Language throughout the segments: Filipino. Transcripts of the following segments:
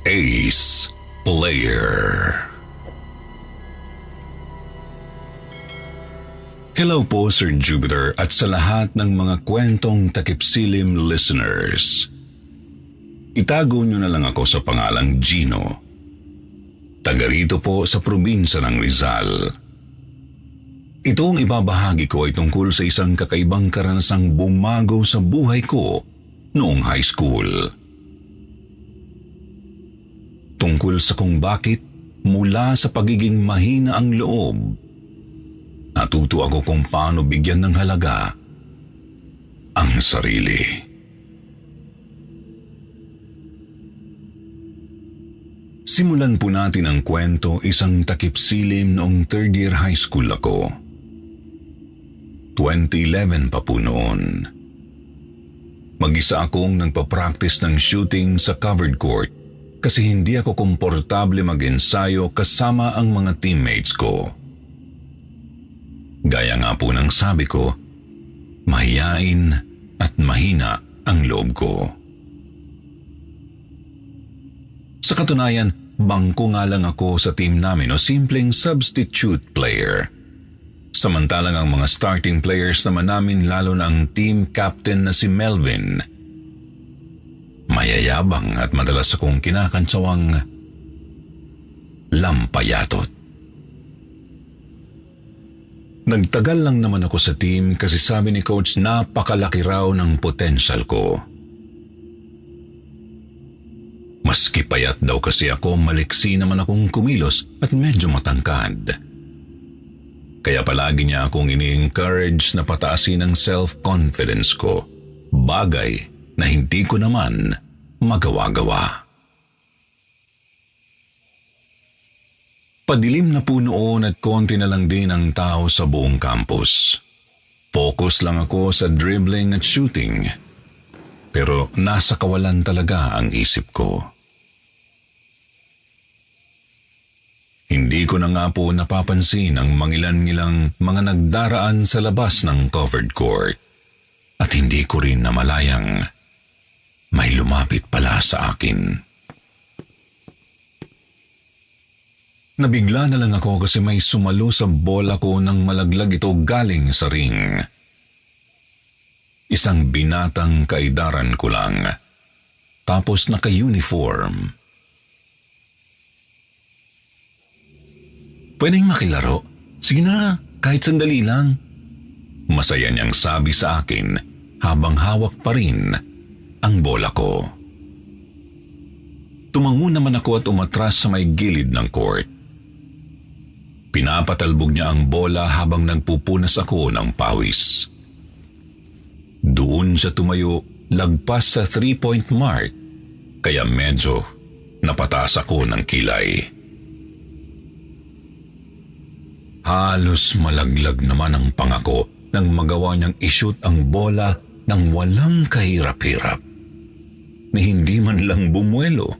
Ace Player. Hello po Sir Jupiter at sa lahat ng mga kwentong takipsilim listeners. Itago nyo na lang ako sa pangalang Gino. Taga rito po sa probinsya ng Rizal. Itong ibabahagi ko ay tungkol sa isang kakaibang karanasang bumago sa buhay ko noong high school. Tungkol sa kung bakit mula sa pagiging mahina ang loob, natuto ako kung paano bigyan ng halaga ang sarili. Simulan po natin ang kwento isang takipsilim noong third year high school ako. 2011 pa po noon. Mag-isa akong nagpa-practice ng shooting sa covered court kasi hindi ako komportable mag-ensayo kasama ang mga teammates ko. Gaya nga po ng sabi ko, mahiyain at mahina ang loob ko. Sa katunayan, bangko nga lang ako sa team namin o simpleng substitute player. Samantalang ang mga starting players naman namin lalo na ang team captain na si Melvin. Mayayabang at madalas akong kinakansawang lampayatot. Nagtagal lang naman ako sa team kasi sabi ni coach napakalaki raw ng potential ko. Maski payat daw kasi ako, maliksi naman akong kumilos at medyo matangkad. Kaya palagi niya akong ini-encourage na pataasin ang self-confidence ko, bagay na hindi ko naman magawa-gawa. Padilim na po noon at konti na lang din ang tao sa buong campus. Focus lang ako sa dribbling at shooting. Pero nasa kawalan talaga ang isip ko. Hindi ko na nga po napapansin ang mangilan-ngilang mga nagdaraan sa labas ng covered court. At hindi ko rin namalayang may lumapit pala sa akin. Nabigla na lang ako kasi may sumalo sa bola ko nang malaglag ito galing sa ring. Isang binatang kaedaran ko lang. Tapos naka-uniform. Pwedeng makilaro? Sige na, kahit sandali lang. Masaya niyang sabi sa akin habang hawak pa rin ang bola ko. Tumango naman ako at umatras sa may gilid ng court. Pinapatalbog niya ang bola habang nagpupunas ako ng pawis. Doon siya tumayo, lagpas sa 3-point mark, kaya medyo napataas ako ng kilay. Halos malaglag naman ang pangako nang magawa niyang ishoot ang bola ng walang kahirap-hirap. Ni hindi man lang bumuelo.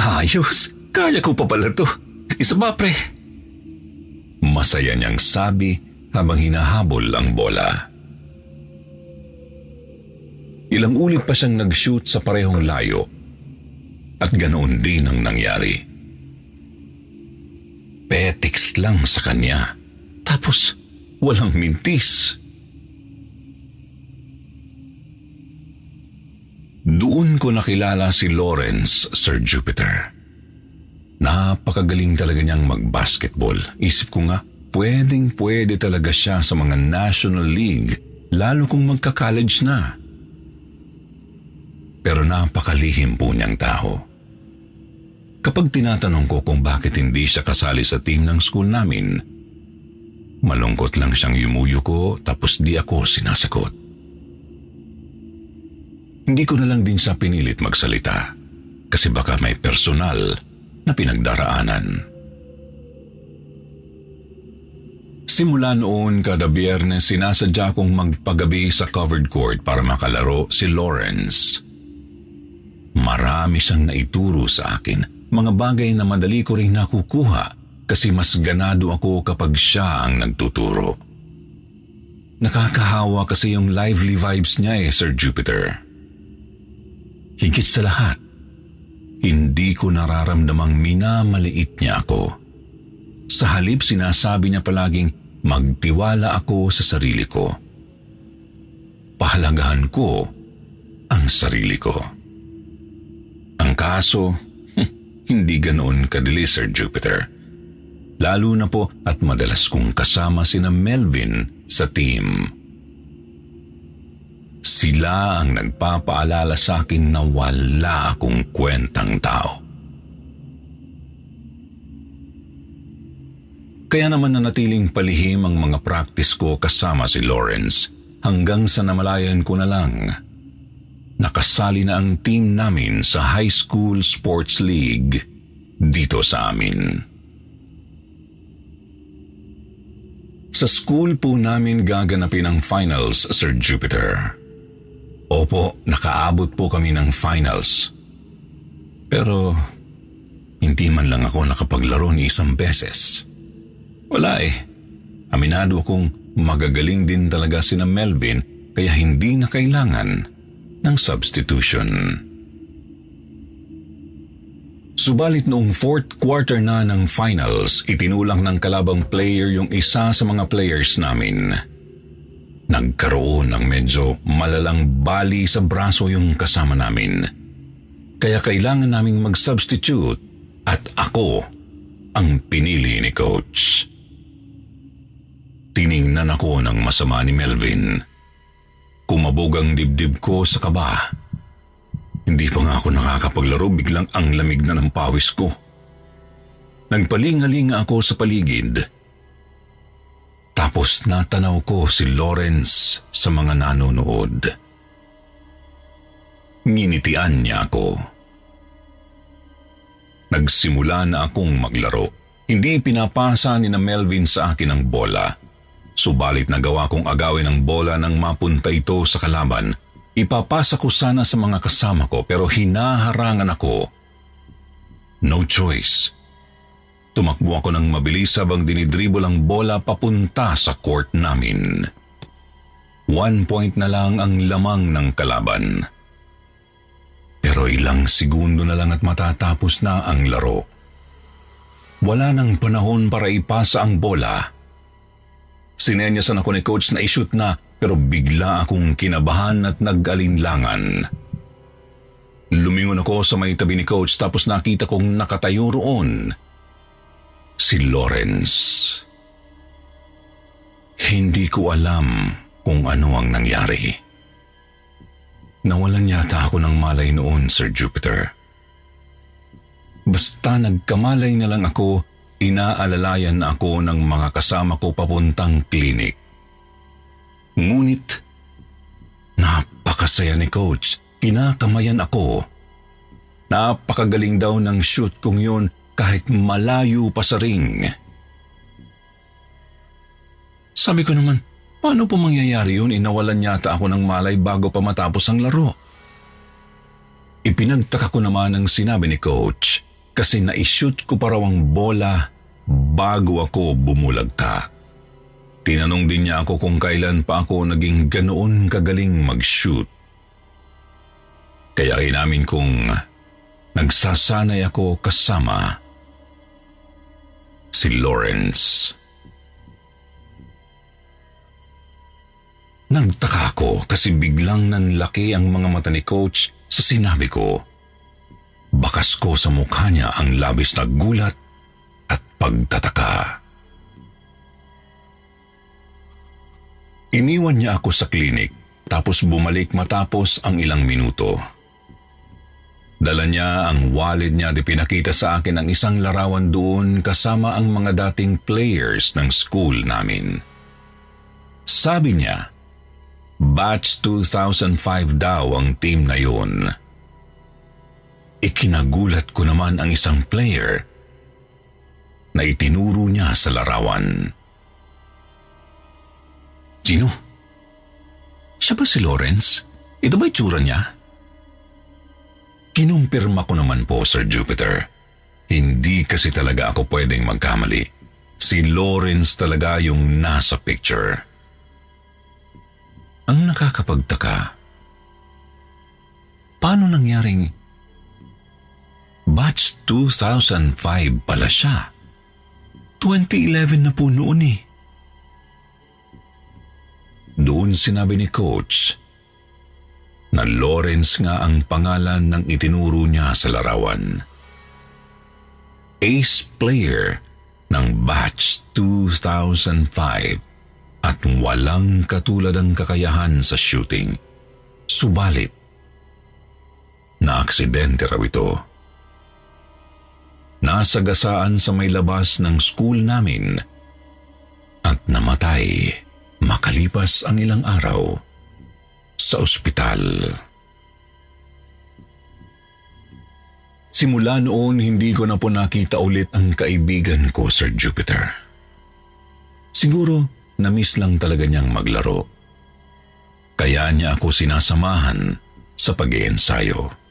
Ayos, kaya ko pa pala to. Isa ba, pre? Masaya niyang sabi habang hinahabol ang bola. Ilang ulit pa siyang nag-shoot sa parehong layo at ganoon din ang nangyari. Petiks lang sa kanya, tapos walang mintis. Doon ko nakilala si Lawrence, Sir Jupiter. Napakagaling talaga niyang mag-basketball. Isip ko nga, pwedeng-pwede talaga siya sa mga National League, lalo kung magka-college na. Pero napakalihim po niyang tao. Kapag tinatanong ko kung bakit hindi siya kasali sa team ng school namin, malungkot lang siyang yumuyuko tapos di ako sinasagot. Hindi ko na lang din siya pinilit magsalita kasi baka may personal na pinagdaraanan. Simula noon kada Biyernes sinasadya kong magpagabi sa covered court para makalaro si Lawrence. Marami siyang naituro sa akin, mga bagay na madali ko rin nakukuha kasi mas ganado ako kapag siya ang nagtuturo. Nakakahawa kasi yung lively vibes niya Sir Jupiter. Higit sa lahat, hindi ko nararamdamang minamaliit niya ako. Sa halip sinasabi niya palaging magtiwala ako sa sarili ko. Pahalagahan ko ang sarili ko. Ang kaso, hindi ganoon kadali, Sir Jupiter. Lalo na po at madalas kong kasama sina Melvin sa team. Sila ang nagpapaalala sa akin na wala akong kwentang tao. Kaya naman nanatiling palihim ang mga practice ko kasama si Lawrence hanggang sa namalayan ko na lang. Nakasali na ang team namin sa high school sports league dito sa amin. Sa school po namin gaganapin ang finals, Sir Jupiter. Opo, nakaabot po kami ng finals. Pero hindi man lang ako nakapaglaro ni isang beses. Wala eh. Aminado akong magagaling din talaga sina Melvin kaya hindi na kailangan ng substitution. Subalit noong fourth quarter na ng finals, itinulang ng kalabang player yung isa sa mga players namin. Nagkaroon ng medyo malalang bali sa braso yung kasama namin. Kaya kailangan naming mag-substitute at ako ang pinili ni Coach. Tiningnan ako ng masama ni Melvin. Kumabog ang dibdib ko sa kaba. Hindi pa nga ako nakakapaglaro, biglang ang lamig na ng pawis ko. Nagpalingalinga ako sa paligid. Tapos natanaw ko si Lawrence sa mga nanonood. Nginitian niya ako. Nagsimula na akong maglaro. Hindi pinapasa ni na Melvin sa akin ang bola. Subalit nagawa kong agawin ang bola nang mapunta ito sa kalaban. Ipapasa ko sana sa mga kasama ko pero hinaharangan ako. No choice. Tumakbo ako ng mabilis habang dinidribble ang bola papunta sa court namin. 1 point na lang ang lamang ng kalaban. Pero ilang segundo na lang at matatapos na ang laro. Wala nang panahon para ipasa ang bola. Sinenyasan ako ni Coach na i-shoot na pero bigla akong kinabahan at nag-alinlangan. Lumingon ako sa may tabi ni Coach tapos nakita kong nakatayo roon si Lawrence. Hindi ko alam kung ano ang nangyari. Nawalan yata ako ng malay noon, Sir Jupiter. Basta nagkamalay na lang ako, inaalalayan na ako ng mga kasama ko papuntang klinik. Ngunit, napakasaya ni Coach. Kinakamayan ako. Napakagaling daw ng shoot kong yun kahit malayo pa sa ring. Sabi ko naman, paano po mangyayari yun? Inawalan yata ako ng malay bago pa matapos ang laro. Ipinagtaka ko naman ang sinabi ni Coach kasi na-shoot ko pa raw ang bola bago ako bumulagta. Tinanong din niya ako kung kailan pa ako naging ganoon kagaling mag-shoot. Kaya inamin kong nagsasanay ako kasama si Lawrence. Nagtaka ako kasi biglang nanlaki ang mga mata ni Coach sa sinabi ko. Bakas ko sa mukha niya ang labis na gulat at pagtataka. Iniwan niya ako sa klinik tapos bumalik matapos ang ilang minuto. Dala niya ang wallet niya at pinakita sa akin ang isang larawan doon kasama ang mga dating players ng school namin. Sabi niya, batch 2005 daw ang team na yun. Ikinagulat ko naman ang isang player na itinuro niya sa larawan. Gino? Siya ba si Lawrence? Ito ba itsura niya? Kinumpirma ko naman po, Sir Jupiter. Hindi kasi talaga ako pwedeng magkamali. Si Lawrence talaga yung nasa picture. Ang nakakapagtaka, paano nangyaring Batch 2005 pala siya. 2011 na po noon eh. Doon sinabi ni Coach na Lawrence nga ang pangalan ng itinuro niya sa larawan. Ace player ng Batch 2005 at walang katulad ang kakayahan sa shooting. Subalit, na-aksidente raw ito. Nasagasaan sa may labas ng school namin at namatay makalipas ang ilang araw sa ospital. Simula noon, hindi ko na po nakita ulit ang kaibigan ko, Sir Jupiter. Siguro, na-miss lang talaga niyang maglaro. Kaya niya ako sinasamahan sa pag-iensayo.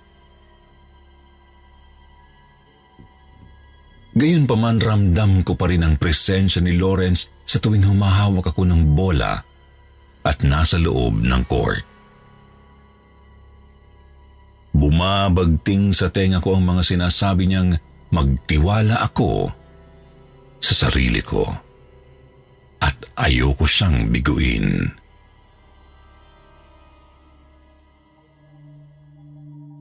Gayunpaman, ramdam ko pa rin ang presensya ni Lawrence sa tuwing humahawak ako ng bola at nasa loob ng court. Bumabagting sa tenga ko ang mga sinasabi niyang magtiwala ako sa sarili ko at ayoko siyang biguin.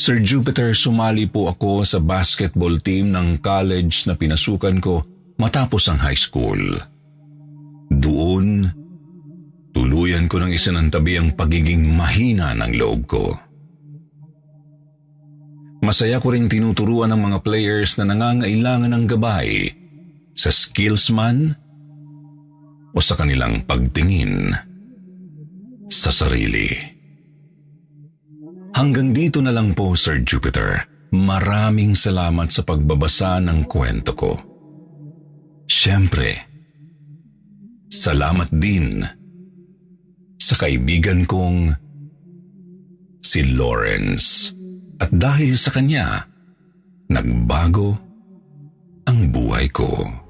Sir Jupiter, sumali po ako sa basketball team ng college na pinasukan ko matapos ang high school. Doon, tuluyan ko ng isinantabi ang pagiging mahina ng loob ko. Masaya ko ring tinuturuan ng mga players na nangangailangan ng gabay sa skills man o sa kanilang pagtingin sa sarili. Hanggang dito na lang po, Sir Jupiter. Maraming salamat sa pagbabasa ng kwento ko. Siyempre, salamat din sa kaibigan kong si Lawrence. At dahil sa kanya, nagbago ang buhay ko.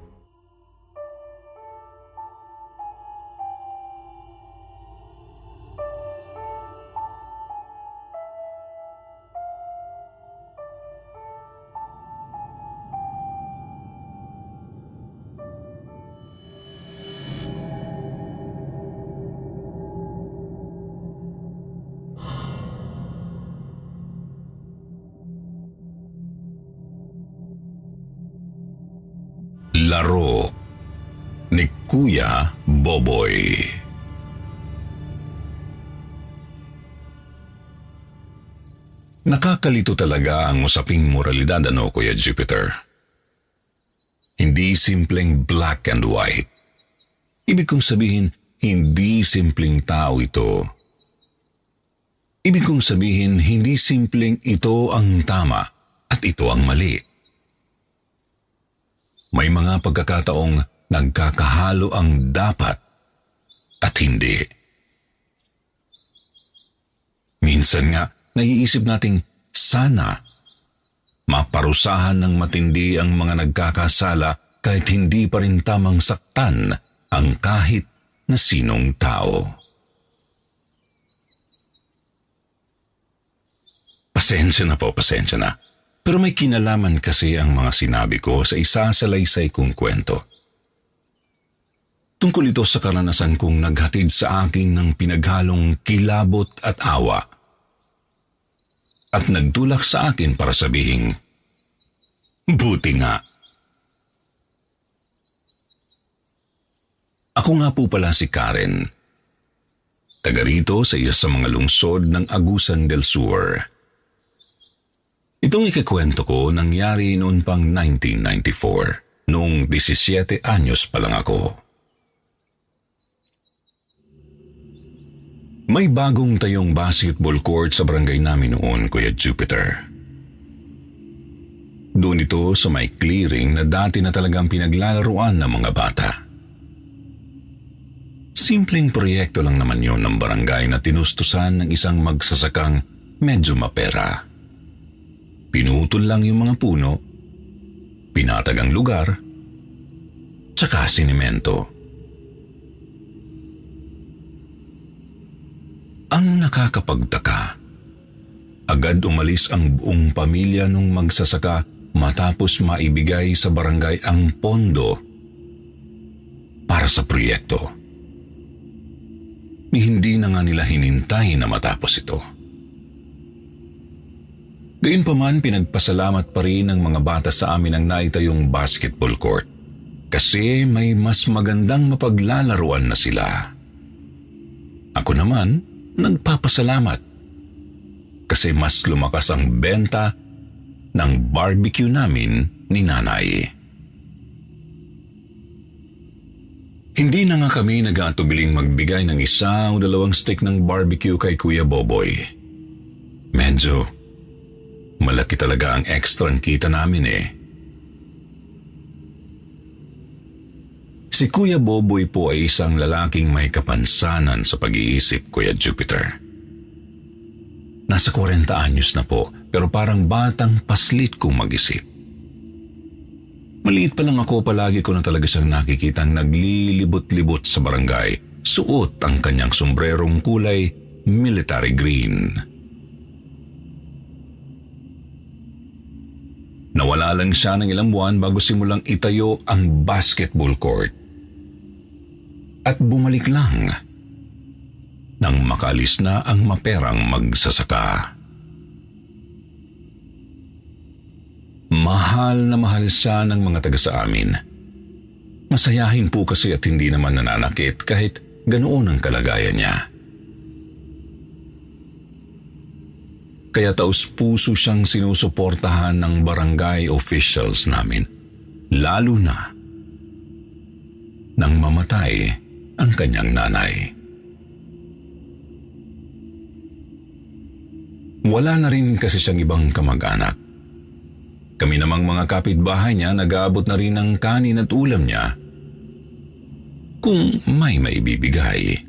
Laro ni Kuya Boboy. Nakakalito talaga ang usaping moralidad, ano, Kuya Jupiter? Hindi simpleng black and white. Ibig kong sabihin, hindi simpleng tao ito. Ibig kong sabihin, hindi simpleng ito ang tama at ito ang mali. May mga pagkakataong nagkakahalo ang dapat at hindi. Minsan nga, naiisip nating sana maparusahan ng matindi ang mga nagkakasala kahit hindi pa rin tamang saktan ang kahit na sinong tao. Pasensya na po, pasensya na. Pero may kinalaman kasi ang mga sinabi ko sa isa sa laysay kong kwento. Tungkol ito sa karanasan kong naghatid sa akin ng pinaghalong kilabot at awa. At nagtulak sa akin para sabihing, buti nga. Ako nga po pala si Karen. Taga rito sa isa sa mga lungsod ng Agusan del Sur. Itong ikikwento ko nangyari noon pang 1994, noong 17 anyos pa lang ako. May bagong tayong basketball court sa barangay namin noon, Kuya Jupiter. Doon ito sa may clearing na dati na talagang pinaglalaruan ng mga bata. Simpleng proyekto lang naman yon ng barangay na tinustusan ng isang magsasakang medyo mapera. Pinutol lang yung mga puno, pinatag ang lugar, tsaka sinimento. Ang nakakapagtaka, agad umalis ang buong pamilya nung magsasaka matapos maibigay sa barangay ang pondo para sa proyekto. Hindi na nga nila hinintay na matapos ito. Gayunpaman, pinagpasalamat pa rin ng mga bata sa amin ang naitayong basketball court kasi may mas magandang mapaglalaruan na sila. Ako naman, nagpapasalamat kasi mas lumakas ang benta ng barbecue namin ni Nanay. Hindi na nga kami nag-aatubiling magbigay ng 1 o 2 stick ng barbecue kay Kuya Boboy. Medyo malaki talaga ang extra kita namin eh. Si Kuya Boboy po ay isang lalaking may kapansanan sa pag-iisip, Kuya Jupiter. Nasa 40 anyos na po, pero parang batang paslit kung mag-isip. Maliit pa lang ako, palagi ko na talaga siyang nakikitang naglilibot-libot sa barangay. Suot ang kanyang sombrerong kulay military green. Nawala lang siya ng ilang buwan bago simulang itayo ang basketball court. At bumalik lang nang makaalis na ang maperang magsasaka. Mahal na mahal siya ng mga taga sa amin. Masayahin po kasi at hindi naman nananakit kahit ganoon ang kalagayan niya. Kaya taus-puso siyang sinusuportahan ng barangay officials namin, lalo na nang mamatay ang kanyang nanay. Wala na rin kasi siyang ibang kamag-anak. Kami namang mga kapitbahay niya nag-aabot na rin ng kanin at ulam niya kung may maibibigay.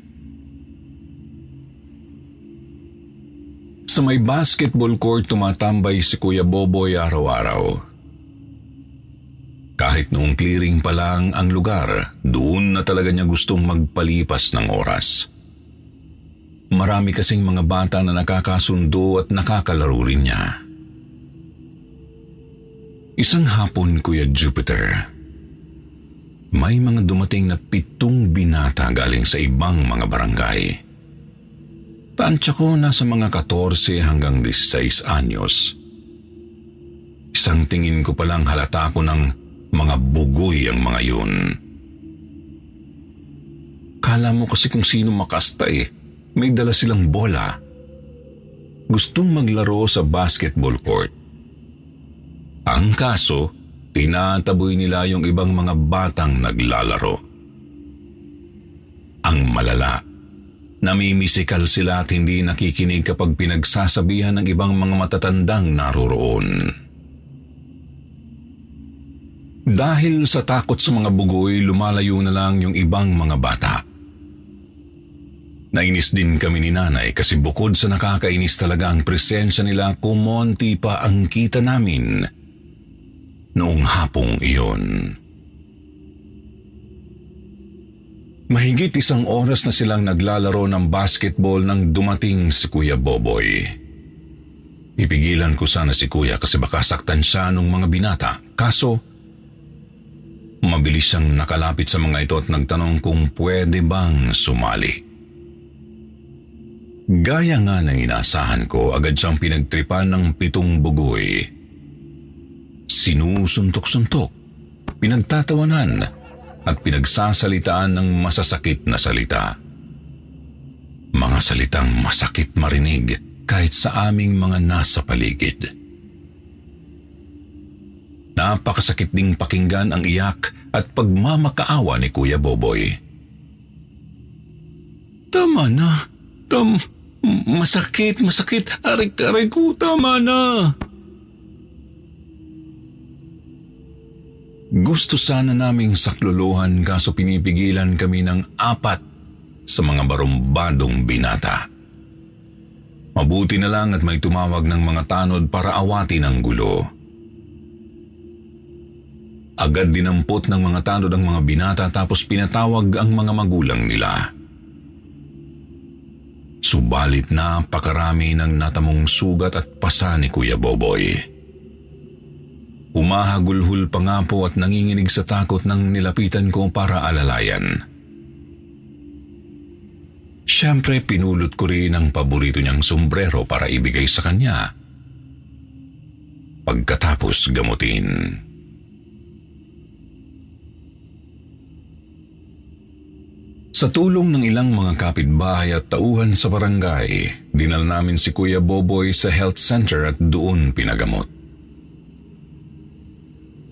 Sa may basketball court tumatambay si Kuya Boboy araw-araw. Kahit noong clearing pa lang ang lugar, doon na talaga niya gustong magpalipas ng oras. Marami kasing mga bata na nakakasundo at nakakalaro rin niya. Isang hapon, Kuya Jupiter, may mga dumating na 7 binata galing sa ibang mga barangay. Tansya ko nasa mga 14 hanggang 16 anyos. Isang tingin ko palang halata ko ng mga bugoy ang mga yun. Kala mo kasi kung sino makasta eh. May dala silang bola. Gustong maglaro sa basketball court. Ang kaso, tinataboy nila yung ibang mga batang naglalaro. Ang malala, namimisikal sila at hindi nakikinig kapag pinagsasabihan ng ibang mga matatandang naroroon. Dahil sa takot sa mga bugoy, lumalayo na lang yung ibang mga bata. Nainis din kami ni Nanay kasi bukod sa nakakainis talaga ang presensya nila, kumonti pa ang kita namin noong hapong iyon. Mahigit 1 oras na silang naglalaro ng basketball nang dumating si Kuya Boboy. Ipigilan ko sana si Kuya kasi baka saktan siya nung mga binata. Kaso, mabilis siyang nakalapit sa mga ito at nagtanong kung pwede bang sumali. Gaya nga ng inaasahan ko, agad siyang pinagtripan ng 7 bugoy. Sinusuntok-suntok, pinagtatawanan, at pinagsasalitaan ng masasakit na salita. Mga salitang masakit marinig kahit sa aming mga nasa paligid. Napakasakit ding pakinggan ang iyak at pagmamakaawa ni Kuya Boboy. Tama na. Masakit. Aray ko, tama na. Gusto sana naming sakluluhan kaso pinipigilan kami ng 4 sa mga barumbadong binata. Mabuti na lang at may tumawag ng mga tanod para awatin ang gulo. Agad dinampot ng mga tanod ang mga binata tapos pinatawag ang mga magulang nila. Subalit napakarami ng natamong sugat at pasa ni Kuya Boboy. Umahagulhol pa nga po at nanginginig sa takot nang nilapitan ko para alalayan. Siyempre, pinulot ko rin ang paborito niyang sombrero para ibigay sa kanya. Pagkatapos gamutin. Sa tulong ng ilang mga kapitbahay at tauhan sa barangay, dinala namin si Kuya Boboy sa health center at doon pinagamot.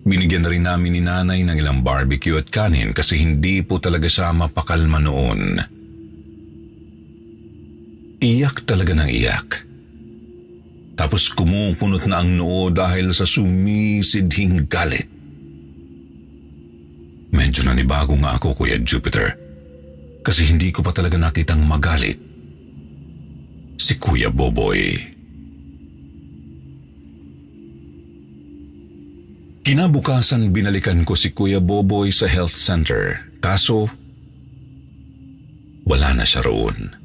Binigyan na rin namin ni nanay ng ilang barbecue at kanin kasi hindi po talaga siya mapakalma noon. Iyak talaga ng iyak. Tapos kumukunot na ang noo dahil sa sumisidhing galit. Medyo nanibago nga ako, Kuya Jupiter, kasi hindi ko pa talaga nakitang magalit si Kuya Boboy. Kinabukasan binalikan ko si Kuya Boboy sa health center, kaso wala na siya roon.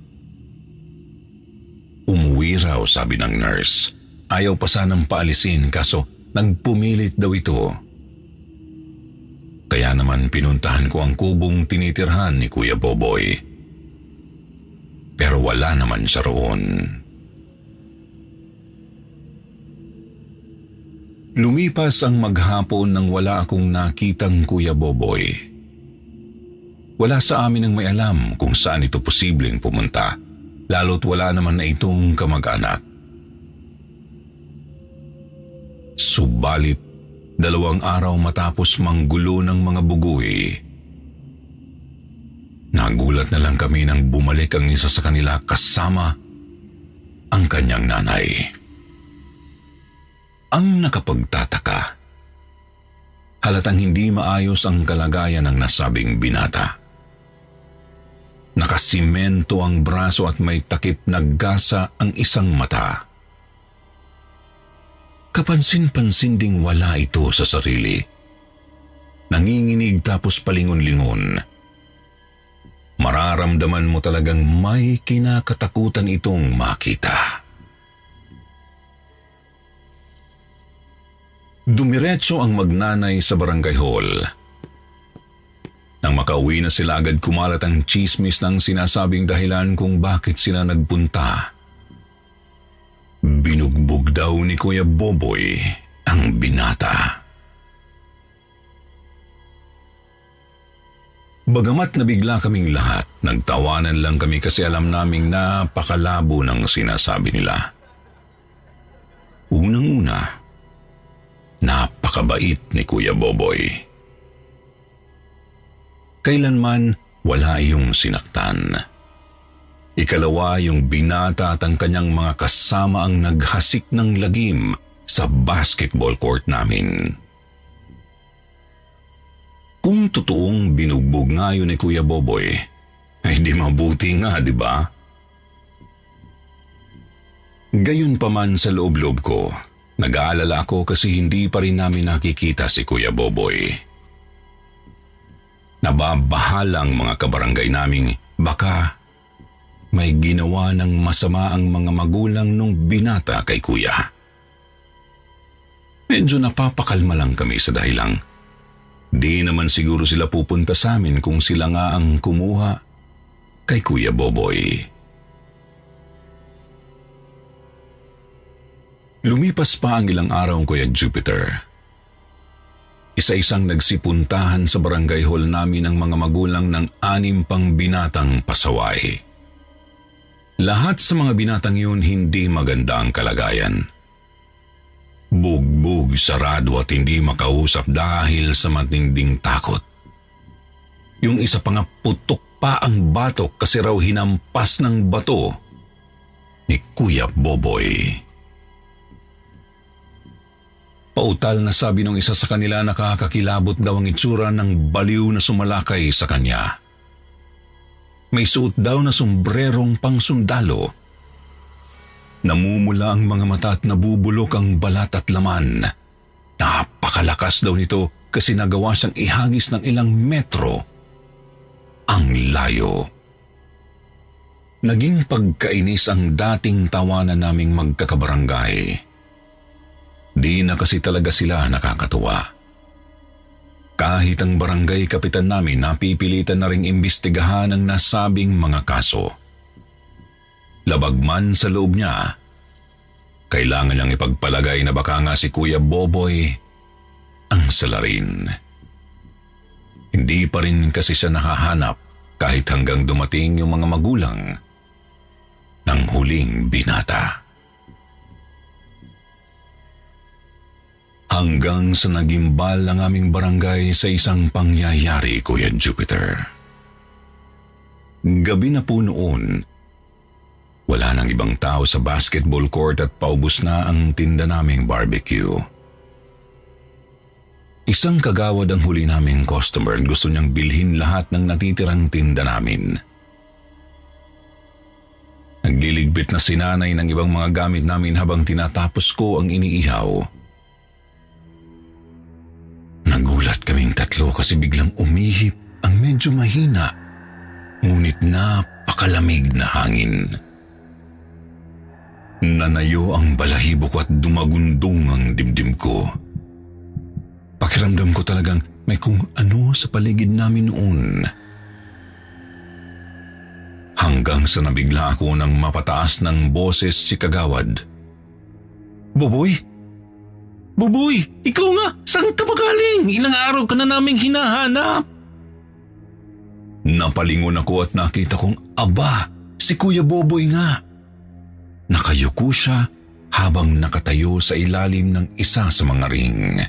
Umuwi raw, sabi ng nurse. Ayaw pa sanang paalisin kaso nagpumilit daw ito. Kaya naman pinuntahan ko ang kubong tinitirhan ni Kuya Boboy. Pero wala naman siya roon. Lumipas ang maghapon nang wala akong nakitang Kuya Boboy. Wala sa amin ang may alam kung saan ito posibleng pumunta, lalo't wala naman na itong kamag-anak. Subalit, 2 araw matapos manggulo ng mga bugoy, nagulat na lang kami nang bumalik ang isa sa kanila kasama ang kanyang nanay. Ang nakapagtataka, halatang hindi maayos ang kalagayan ng nasabing binata. Nakasimento ang braso at may takip na gasa ang isang mata. Kapansin-pansin ding wala ito sa sarili. Nanginginig tapos palingon-lingon. Mararamdaman mo talagang may kinakatakutan itong makita. Dumiretso ang magnanay sa barangay hall. Nang makauwi na sila, agad kumalat ang tsismis ng sinasabing dahilan kung bakit sila nagpunta. Binugbog daw ni Kuya Boboy ang binata. Bagamat nabigla kaming lahat, nagtawanan lang kami kasi alam naming napakalabo ng sinasabi nila. Unang-una, napakabait ni Kuya Boboy. Kailanman wala iyong sinaktan. Ikalawa, yung binata at ang kanyang mga kasama ang naghasik ng lagim sa basketball court namin. Kung totoong binugbog nga yun ni Kuya Boboy, ay di mabuti nga, di ba? Gayunpaman sa loob-loob ko, nag-aalala ako kasi hindi pa rin namin nakikita si Kuya Boboy. Nababahalang mga kabarangay naming baka may ginawa ng masama ang mga magulang nung binata kay Kuya. Medyo napapakalma lang kami sa dahilang di naman siguro sila pupunta sa amin kung sila nga ang kumuha kay Kuya Boboy. Lumipas pa ang ilang araw, Kuya Jupiter. Isa-isang nagsipuntahan sa barangay hall namin ang mga magulang ng 6 pang binatang pasaway. Lahat sa mga binatang yun hindi maganda ang kalagayan. Bugbog, sarado at hindi makausap dahil sa matinding takot. Yung isa pa nga putok pa ang batok kasi raw hinampas ng bato ni Kuya Boboy. Pautal na sabi ng isa sa kanila, nakakakilabot daw ang itsura ng baliw na sumalakay sa kanya. May suot daw na sombrerong pangsundalo. Namumula ang mga mata at nabubulok ang balat at laman. Napakalakas daw nito kasi nagawa siyang ihagis ng ilang metro ang layo. Naging pagkainis ang dating tawanan naming magkakabarangay. Di na kasi talaga sila nakakatuwa. Kahit ang barangay kapitan namin napipilitan na ring imbestigahan ang nasabing mga kaso. Labag man sa loob niya, kailangan niyang ipagpalagay na baka nga si Kuya Boboy ang salarin. Hindi pa rin kasi siya nakahanap kahit hanggang dumating yung mga magulang ng huling binata. Hanggang sa nagimbal ang aming barangay sa isang pangyayari, Kuya Jupiter. Gabi na po noon, wala nang ibang tao sa basketball court at paubos na ang tinda naming barbecue. Isang kagawad ang huli naming customer at gusto niyang bilhin lahat ng natitirang tinda namin. Nagliligpit na sinanay ng ibang mga gamit namin habang tinatapos ko ang iniihaw. Nagulat kaming tatlo kasi biglang umihip ang medyo mahina, ngunit napakalamig na hangin. Nanayo ang balahibo ko at dumagundong ang dibdib ko. Pakiramdam ko talagang may kung ano sa paligid namin noon. Hanggang sa nabigla ako nang mapataas ng boses si kagawad. "Boboy? Boboy, ikaw nga! Saan ka pa galing? Ilang araw ka na naming hinahanap." Napalingon ako at nakita kong si Kuya Boboy nga. Nakayuko siya habang nakatayo sa ilalim ng isa sa mga ring.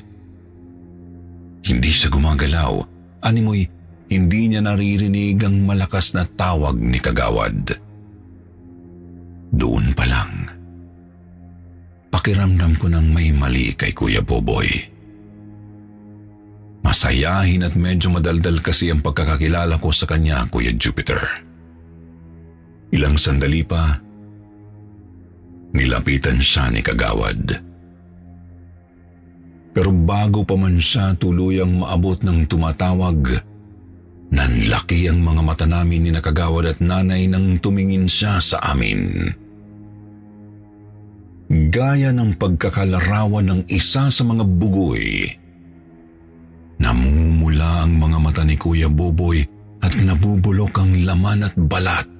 Hindi siya gumagalaw, animoy hindi niya naririnig ang malakas na tawag ni kagawad. Doon pa lang, pakiramdam ko nang may mali kay Kuya Boboy. Masayahin at medyo madaldal kasi ang pagkakakilala ko sa kanya, Kuya Jupiter. Ilang sandali pa, nilapitan siya ni kagawad. Pero bago pa man siya tuluyang maabot ng tumatawag, nanlaki ang mga mata namin ni nakagawad at nanay nang tumingin siya sa amin. Gaya ng pagkakalarawan ng isa sa mga bugoy, namumula ang mga mata ni Kuya Boboy at nabubulok ang laman at balat.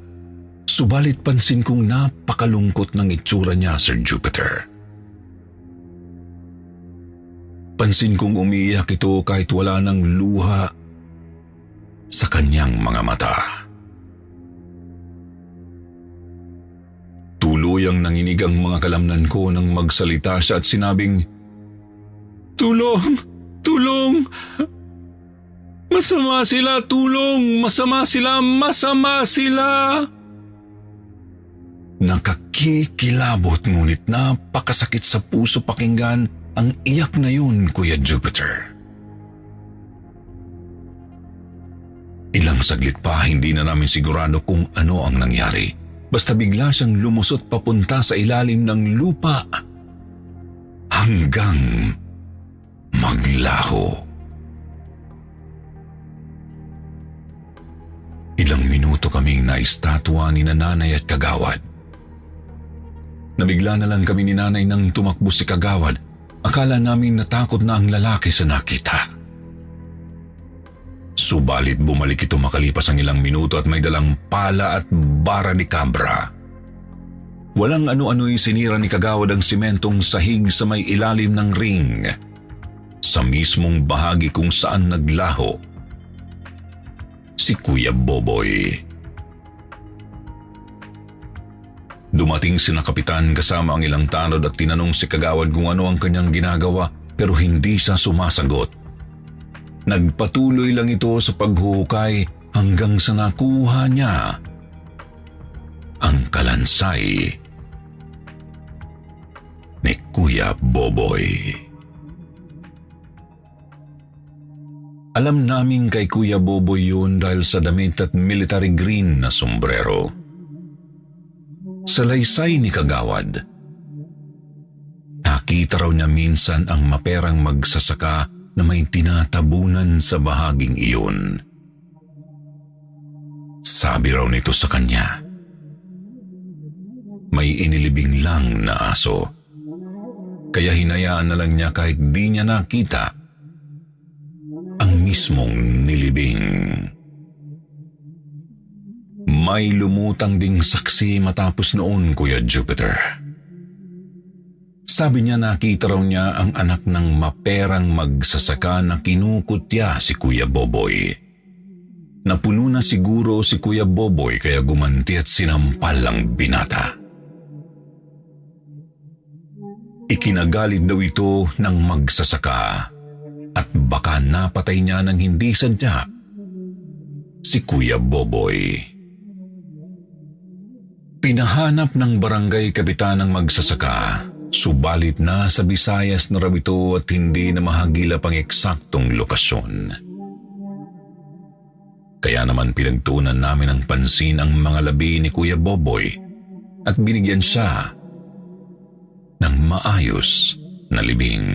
Subalit pansin kong napakalungkot ng itsura niya, Sir Jupiter. Pansin kong umiiyak ito kahit wala ng luha sa kanyang mga mata. Tuluyang nanginig ang mga kalamnan ko nang magsalita siya at sinabing, "Tulong! Tulong! Masama sila! Tulong! Masama sila! Masama sila!" Nakakikilabot ngunit napakasakit sa puso pakinggan ang iyak na yun, Kuya Jupiter. Ilang saglit pa hindi na namin sigurado kung ano ang nangyari. Basta bigla siyang lumusot papunta sa ilalim ng lupa hanggang maglaho. Ilang minuto kaming naistatwa ni nanay at kagawad. Nabigla na lang kami ni nanay nang tumakbo si kagawad. Akala namin natakot na ang lalaki sa nakita. Subalit bumalik ito makalipas ang ilang minuto at may dalang pala at bara ni kabra. Walang ano-ano'y sinira ni kagawad ang simentong sahig sa may ilalim ng ring, sa mismong bahagi kung saan naglaho si Kuya Boboy. Dumating sina kapitan kasama ang ilang tanod at tinanong si kagawad kung ano ang kanyang ginagawa pero hindi siya sumasagot. Nagpatuloy lang ito sa paghuhukay hanggang sa nakuha niya ang kalansay ni Kuya Boboy. Alam namin kay Kuya Boboy yun dahil sa damit at military green na sombrero. Sa laysay ni kagawad, nakita raw niya minsan ang maperang magsasaka na may tinatabunan sa bahaging iyon. Sabi raw nito sa kanya, may inilibing lang na aso. kaya hinayaan na lang niya kahit di niya nakita ang mismong nilibing. May lumutang ding saksi matapos noon, Kuya Jupiter. Sabi niya nakita raw niya ang anak ng maperang magsasaka na kinukutya si Kuya Boboy. Napuno na siguro si Kuya Boboy kaya gumanti at sinampal ang binata. Ikinagalit daw ito ng magsasaka at baka napatay niya ng hindi sadya si Kuya Boboy. Pinahanap ng barangay kapitan ng magsasaka, subalit na sa Visayas na raw ito at hindi na mahagilap ang eksaktong lokasyon. Kaya naman pinagtuunan namin ng pansin ang mga labi ni Kuya Boboy at binigyan siya ng maayos na libing.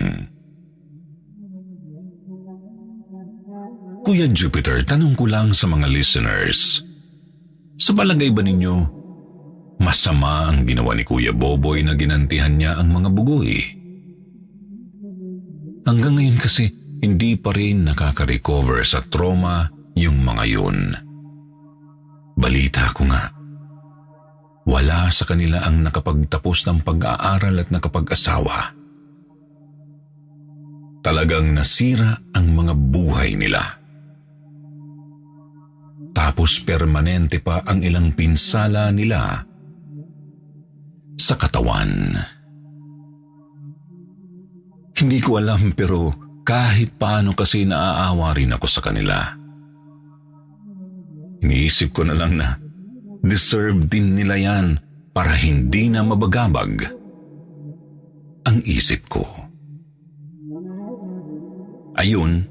Kuya Jupiter, tanong ko lang sa mga listeners, sa palagay ba ninyo, masama ang ginawa ni Kuya Boboy na ginantihan niya ang mga bugoy? Hanggang ngayon kasi, hindi pa rin nakaka-recover sa trauma yung mga yun. Balita ko nga, wala sa kanila ang nakapagtapos ng pag-aaral at nakapag-asawa. Talagang nasira ang mga buhay nila. Tapos permanente pa ang ilang pinsala nila sa katawan. Hindi ko alam pero kahit paano kasi naaawa rin ako sa kanila. Iniisip ko na lang na deserve din nila yan para hindi na mabagabag ang isip ko. Ayun,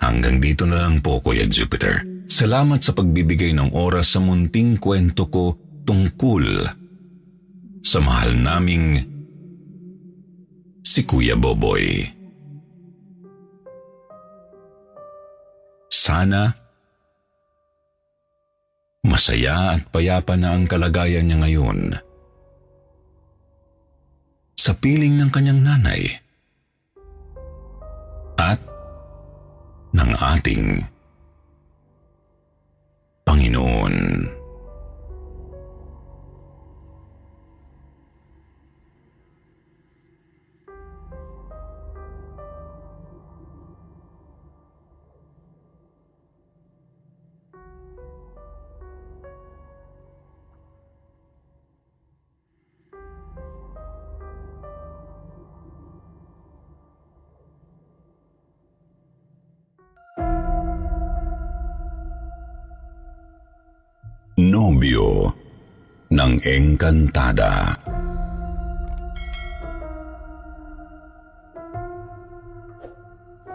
hanggang dito na lang po, Kuya Jupiter. Salamat sa pagbibigay ng oras sa munting kwento ko tungkol sa mahal naming si Kuya Boboy. Sana masaya at payapa na ang kalagayan niya ngayon sa piling ng kanyang nanay at ng ating Panginoon. Nobyo ng Engkantada.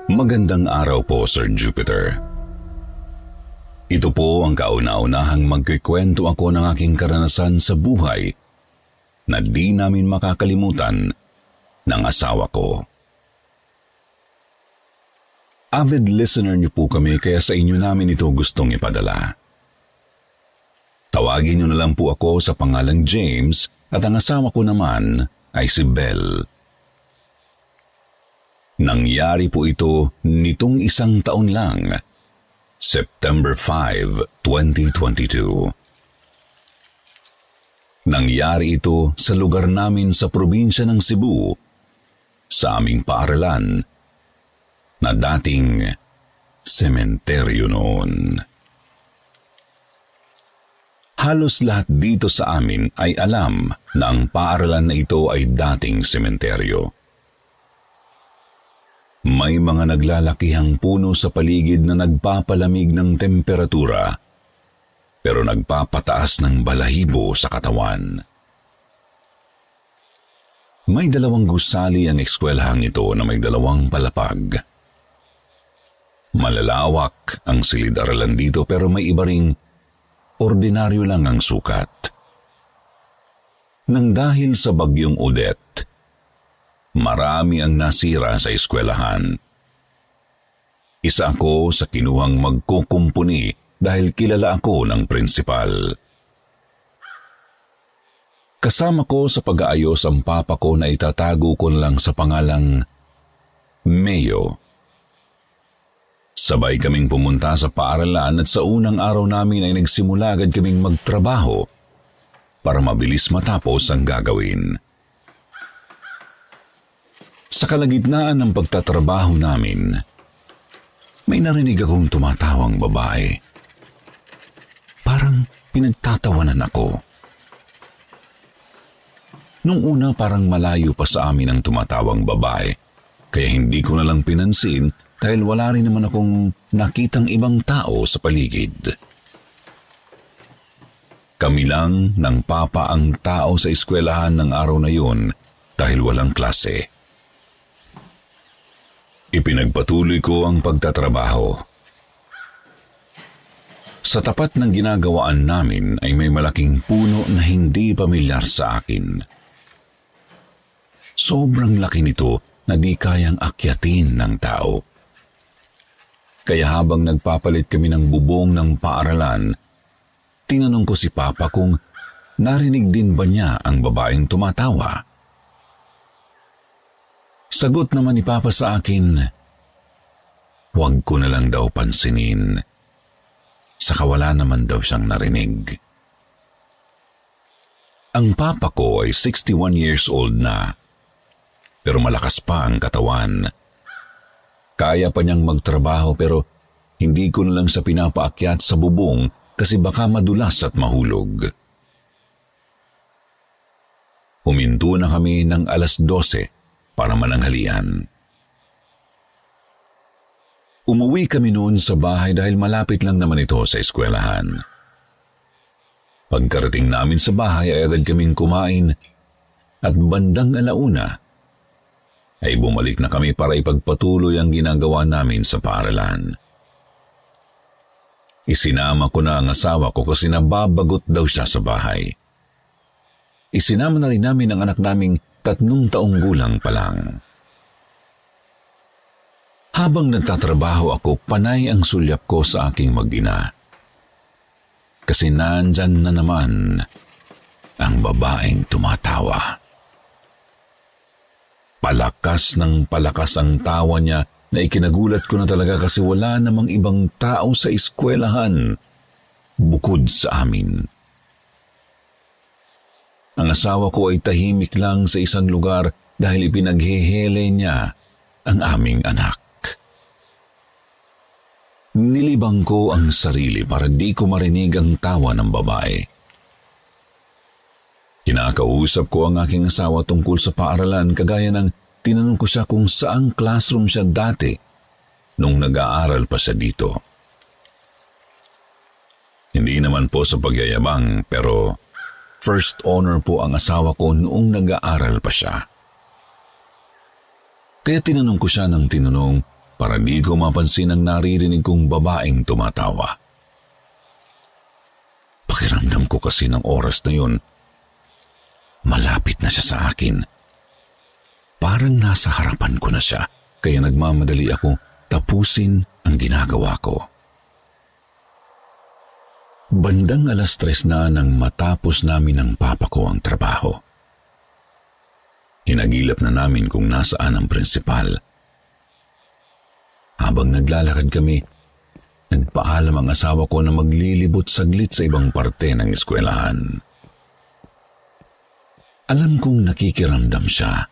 Magandang araw po, Sir Jupiter. Ito po ang kauna-unahang magkikwento ako ng aking karanasan sa buhay na di namin makakalimutan ng asawa ko. Avid listener niyo po kami kaya sa inyo namin ito gustong ipadala. Tawagin niyo na lang po ako sa pangalang James at ang asawa ko naman ay si Belle. Nangyari po ito nitong isang taon lang, September 5, 2022. Nangyari ito sa lugar namin sa probinsya ng Cebu, sa aming paaralan na dating sementeryo noon. Halos lahat dito sa amin ay alam na ang paaralan na ito ay dating sementeryo. May mga naglalakihang puno sa paligid na nagpapalamig ng temperatura, pero nagpapataas ng balahibo sa katawan. May 2 gusali ang eskwelahang ito na may 2 palapag. Malalawak ang silid-aralan dito pero may iba ring ordinaryo lang ang sukat. Nang dahil sa bagyong Odette, marami ang nasira sa eskwelahan. Isa ako sa kinuhang magkukumpuni dahil kilala ako ng prinsipal. Kasama ko sa pag-aayos ang papa ko na itatago ko na lang sa pangalang Mayo. Sabay kaming pumunta sa paaralan at sa unang araw namin ay nagsimula agad kaming magtrabaho para mabilis matapos ang gagawin. Sa kalagitnaan ng pagtatrabaho namin, may narinig akong tumatawang babae. Parang pinagtatawanan ako. Nung una parang malayo pa sa amin ang tumatawang babae, kaya hindi ko na lang pinansin dahil wala rin naman akong nakitang ibang tao sa paligid. Kami lang ng papa ang tao sa eskwelahan ng araw na yun dahil walang klase. Ipinagpatuloy ko ang pagtatrabaho. Sa tapat ng ginagawaan namin ay may malaking puno na hindi pamilyar sa akin. Sobrang laki nito na di kayang akyatin ng tao. Kaya habang nagpapalit kami ng bubong ng paaralan, tinanong ko si Papa kung narinig din ba niya ang babaeng tumatawa. Sagot naman ni Papa sa akin, huwag ko na lang daw pansinin. Saka wala naman daw siyang narinig. Ang Papa ko ay 61 years old na. Pero malakas pa ang katawan. Kaya pa niyang magtrabaho pero hindi ko na lang sa pinapaakyat sa bubong kasi baka madulas at mahulog. Huminto na kami ng 12:00 para mananghalian. Umuwi kami noon sa bahay dahil malapit lang naman ito sa eskwelahan. Pagkarating namin sa bahay ay agad kaming kumain at bandang 1:00 ay bumalik na kami para ipagpatuloy ang ginagawa namin sa paaralan. Isinama ko na ang asawa ko kasi nababagot daw siya sa bahay. Isinama na rin namin ang anak naming 3 taong gulang pa lang. Habang nagtatrabaho ako, panay ang sulyap ko sa aking mag-ina. Kasi nandyan na naman ang babaeng tumatawa. Palakas ng palakas ang tawa niya na ikinagulat ko na talaga kasi wala namang ibang tao sa eskwelahan bukod sa amin. Ang asawa ko ay tahimik lang sa isang lugar dahil ipinaghehele niya ang aming anak. Nilibang ko ang sarili para di ko marinig ang tawa ng babae. Kinakausap ko ang aking asawa tungkol sa paaralan kagaya ng tinanong ko siya kung saang classroom siya dati nung nag-aaral pa siya dito. Hindi naman po sa pagyayabang pero first honor po ang asawa ko noong nag-aaral pa siya. Kaya tinanong ko siya ng tinanong para di ko mapansin ang naririnig kong babaeng tumatawa. Pakiramdam ko kasi ng oras na yun, malapit na siya sa akin. Parang nasa harapan ko na siya, kaya nagmamadali ako tapusin ang ginagawa ko. Bandang 3:00 na nang matapos namin ng papa ko ang trabaho. Hinagilap na namin kung nasaan ang prinsipal. Habang naglalakad kami, nagpaalam ang asawa ko na maglilibot saglit sa ibang parte ng eskwelahan. Alam kong nakikiramdam siya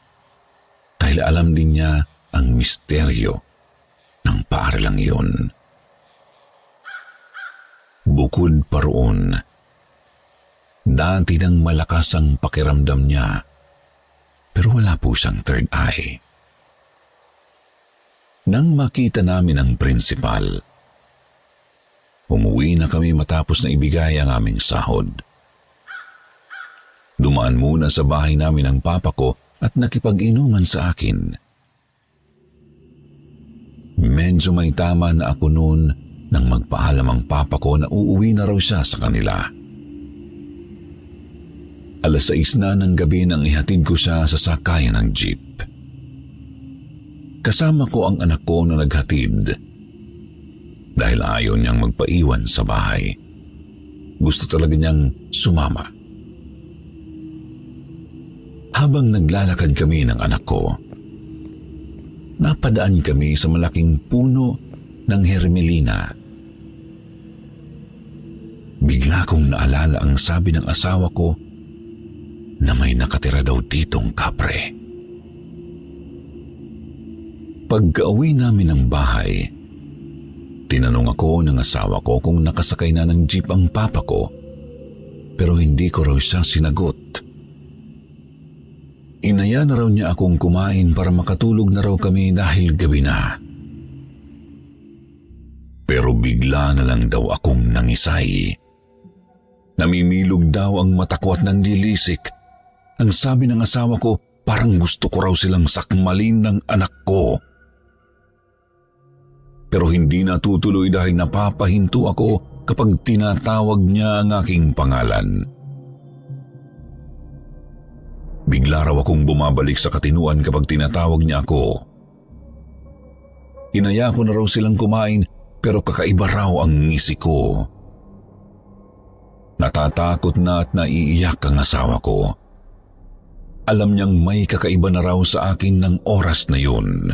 dahil alam din niya ang misteryo ng paaralang iyon. Bukod pa roon, dati nang malakas ang pakiramdam niya pero wala po siyang third eye. Nang makita namin ang prinsipal, umuwi na kami matapos na ibigay ang aming sahod. Dumaan muna sa bahay namin ang papa ko at nakipag-inuman sa akin. Medyo may tama na ako noon nang magpaalam ang papa ko na uuwi na raw siya sa kanila. 6:00 na ng gabi nang ihatid ko siya sa sakayan ng jeep. Kasama ko ang anak ko na naghatid dahil ayaw niyang magpaiwan sa bahay. Gusto talaga niyang sumama. Habang naglalakad kami ng anak ko, napadaan kami sa malaking puno ng hermelina. Bigla kong naalala ang sabi ng asawa ko na may nakatira daw ditong kapre. Pagka-uwi namin ng bahay, tinanong ako ng asawa ko kung nakasakay na ng jeep ang papa ko, pero hindi ko raw siya sinagot. Inaya na raw niya akong kumain para makatulog na raw kami dahil gabi na. Pero bigla na lang daw akong nangisay. Namimilog daw ang mata ko at nanlilisik. Ang sabi ng asawa ko, parang gusto ko raw silang sakmalin ng anak ko. Pero hindi natutuloy dahil napapahinto ako kapag tinatawag niya ang aking pangalan. Bigla raw akong bumabalik sa katinuan kapag tinatawag niya ako. Inaya ko na raw silang kumain pero kakaiba raw ang ngisi ko. Natatakot na at naiiyak ang asawa ko. Alam niyang may kakaiba na raw sa akin ng oras na yun.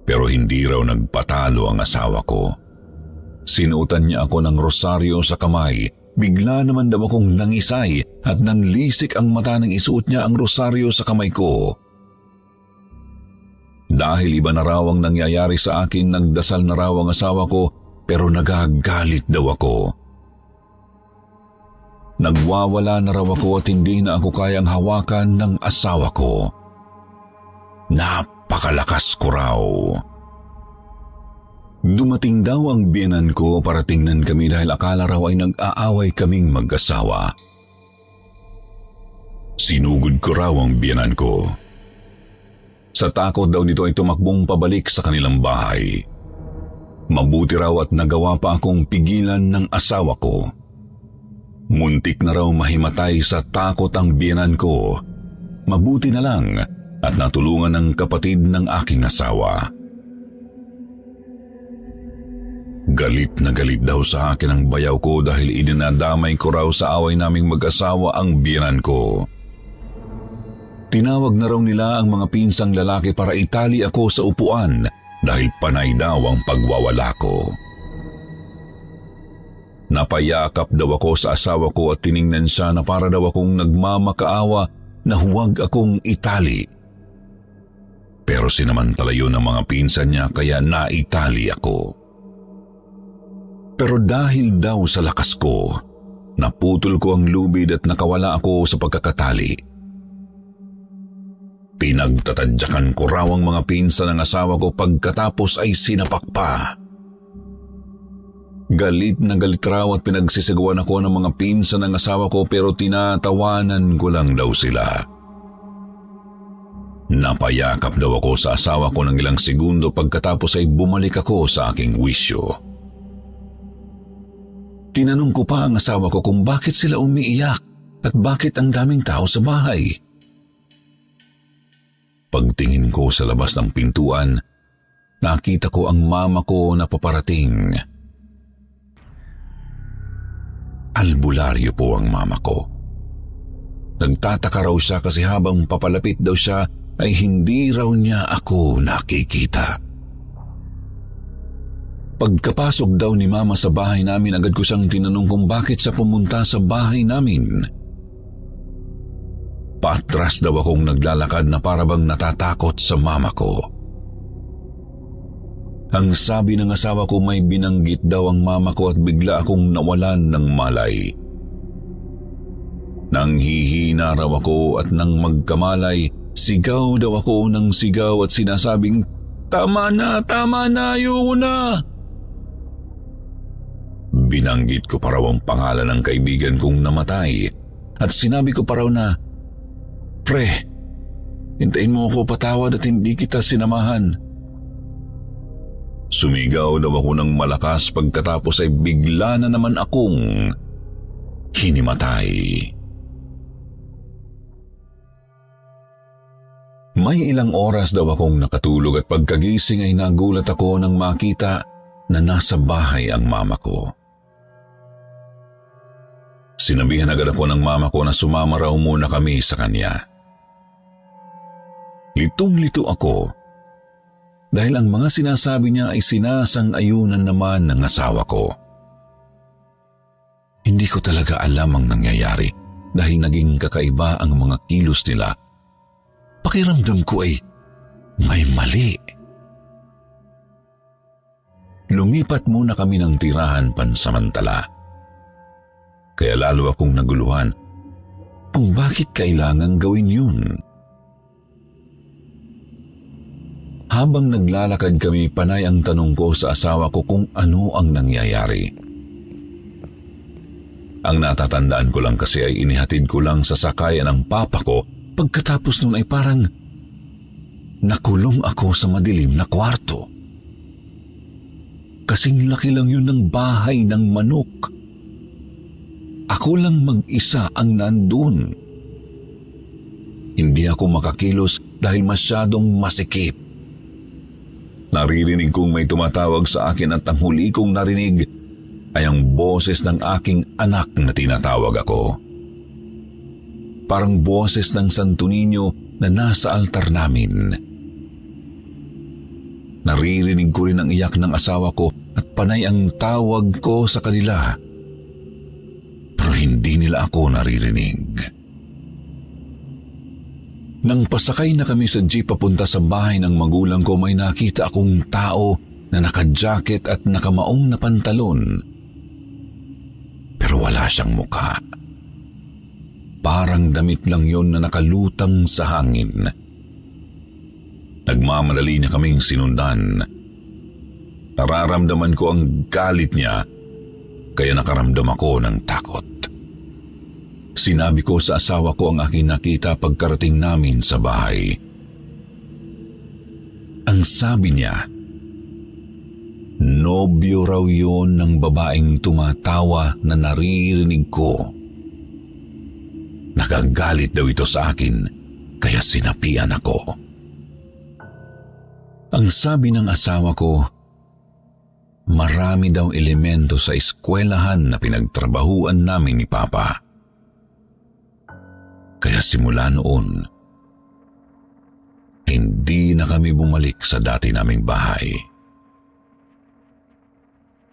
Pero hindi raw nagpatalo ang asawa ko. Sinuotan niya ako ng rosaryo sa kamay. Bigla naman daw akong nangisay at nanlisik ang mata nang isuot niya ang rosaryo sa kamay ko. Dahil iba na raw ang nangyayari sa akin, nagdasal na raw ang asawa ko pero nagagalit daw ako. Nagwawala na raw ako at hindi na ako kayang hawakan ng asawa ko. Napakalakas ko raw. Dumating daw ang biyenan ko para tingnan kami dahil akala raw ay nag-aaway kaming mag-asawa. Sinugod ko raw ang biyenan ko. Sa takot daw nito ay tumakbong pabalik sa kanilang bahay. Mabuti raw at nagawa pa akong pigilan ng asawa ko. Muntik na raw mahimatay sa takot ang biyenan ko. Mabuti na lang at natulungan ng kapatid ng aking asawa. Galit na galit daw sa akin ang bayaw ko dahil idinadamay ko raw sa away naming mag-asawa ang biyenan ko. Tinawag na raw nila ang mga pinsang lalaki para itali ako sa upuan dahil panay daw ang pagwawala ko. Napayakap daw ako sa asawa ko at tiningnan siya na para daw akong nagmamakaawa na huwag akong itali. Pero sinamantala yun ng mga pinsan niya kaya naitali ako. Pero dahil daw sa lakas ko, naputol ko ang lubid at nakawala ako sa pagkakatali. Pinagtatadyakan ko raw ang mga pinsan ng asawa ko pagkatapos ay sinapak pa. Galit na galit raw at pinagsisiguan ako ng mga pinsan ng asawa ko pero tinatawanan ko lang daw sila. Napayakap daw ako sa asawa ko ng ilang segundo pagkatapos ay bumalik ako sa aking wisyo. Tinanong ko pa ang asawa ko kung bakit sila umiiyak at bakit ang daming tao sa bahay. Pagtingin ko sa labas ng pintuan, nakita ko ang mama ko na paparating. Albularyo po ang mama ko. Nagtataka raw siya kasi habang papalapit daw siya ay hindi raw niya ako nakikita. Pagkapasok daw ni mama sa bahay namin, agad ko siyang tinanong kung bakit siya pumunta sa bahay namin. Patras daw akong naglalakad na parabang natatakot sa mama ko. Ang sabi ng asawa ko may binanggit daw ang mama ko at bigla akong nawalan ng malay. Nang hihina raw ako at nang magkamalay, sigaw daw ako ng sigaw at sinasabing, tama na, ayoko na. Binanggit ko pa raw ang pangalan ng kaibigan kong namatay at sinabi ko pa raw na, Pre, hintayin mo ako patawad at hindi kita sinamahan. Sumigaw daw ako ng malakas pagkatapos ay bigla na naman akong hinimatay. May ilang oras daw akong nakatulog at pagkagising ay nagulat ako nang makita na nasa bahay ang mama ko. Sinabihan agad ako ng mama ko na sumama raw muna kami sa kanya. Litong-lito ako dahil ang mga sinasabi niya ay sinasang-ayunan naman ng asawa ko. Hindi ko talaga alam ang nangyayari dahil naging kakaiba ang mga kilos nila. Pakiramdam ko ay may mali. Lumipat muna kami ng tirahan pansamantala. Kaya lalo akong naguluhan kung bakit kailangang gawin yun. Habang naglalakad kami, panay ang tanong ko sa asawa ko kung ano ang nangyayari. Ang natatandaan ko lang kasi ay inihatid ko lang sa sakayan ng papa ko. Pagkatapos nun ay parang nakulong ako sa madilim na kwarto. Kasing laki lang yun ng bahay ng manok. Ako lang mag-isa ang nandun. Hindi ako makakilos dahil masyadong masikip. Naririnig kong may tumatawag sa akin at ang huli kong narinig ay ang boses ng aking anak na tinatawag ako. Parang boses ng Santo Niño na nasa altar namin. Naririnig ko rin ang iyak ng asawa ko at panay ang tawag ko sa kanila. Pero hindi nila ako naririnig. Nang pasakay na kami sa jeep papunta sa bahay ng magulang ko, may nakita akong tao na naka-jacket at nakamaong na pantalon. Pero wala siyang mukha. Parang damit lang yon na nakalutang sa hangin. Nagmamadali niya kaming sinundan. Nararamdaman ko ang galit niya, kaya nakaramdam ako ng takot. Sinabi ko sa asawa ko ang aking nakita pagkarating namin sa bahay. Ang sabi niya, nobyo raw yun ng babaeng tumatawa na naririnig ko. Nakagalit daw ito sa akin, kaya sinapian ako. Ang sabi ng asawa ko, marami daw elemento sa eskwelahan na pinagtrabahuan namin ni Papa. Kaya simula noon, hindi na kami bumalik sa dati naming bahay.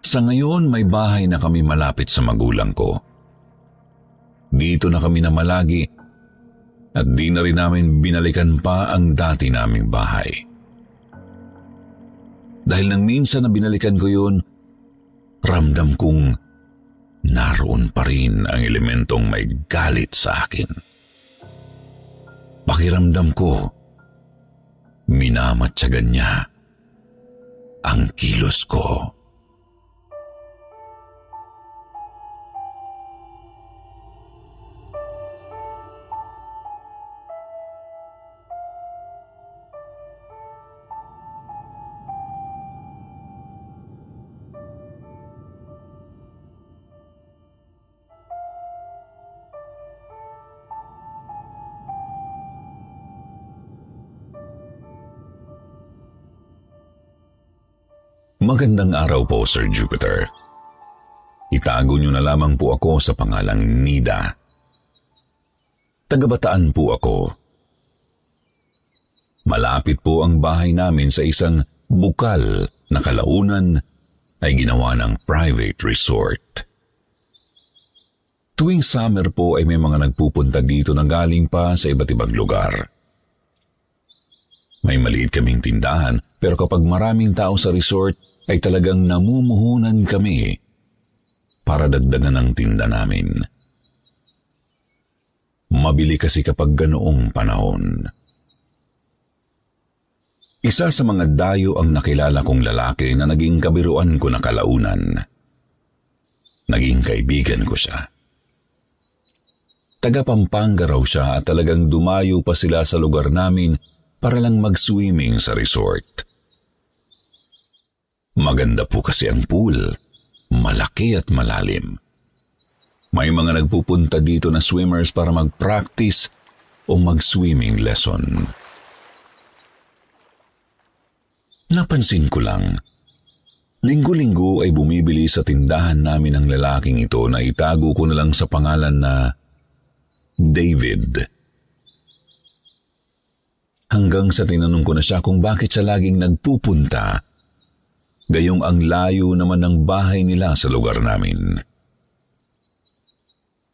Sa ngayon, may bahay na kami malapit sa magulang ko. Dito na kami namalagi at di na rin namin binalikan pa ang dati naming bahay. Dahil nang minsan na binalikan ko yun, ramdam kong naroon pa rin ang elementong may galit sa akin. Pakiramdam ko, minamatsagan niya ang kilos ko. Magandang araw po, Sir Jupiter. Itago niyo na lamang po ako sa pangalang Nida. Taga-Bataan po ako. Malapit po ang bahay namin sa isang bukal na kalaunan ay ginawa ng private resort. Tuwing summer po ay may mga nagpupunta dito na galing pa sa iba't ibang lugar. May maliit kaming tindahan, pero kapag maraming tao sa resort, ay talagang namumuhunan kami para dagdagan ang tinda namin. Mabili kasi kapag ganoong panahon. Isa sa mga dayo ang nakilala kong lalaki na naging kabiruan ko na kalaunan. Naging kaibigan ko siya. Taga Pampanga raw siya at talagang dumayo pa sila sa lugar namin para lang mag-swimming sa resort. Maganda po kasi ang pool, malaki at malalim. May mga nagpupunta dito na swimmers para mag-practice o mag-swimming lesson. Napansin ko lang, Linggo-linggo ay bumibili sa tindahan namin ang lalaking ito na itago ko na lang sa pangalan na David. Hanggang sa tinanong ko na siya kung bakit siya laging nagpupunta, gayong ang layo naman ng bahay nila sa lugar namin.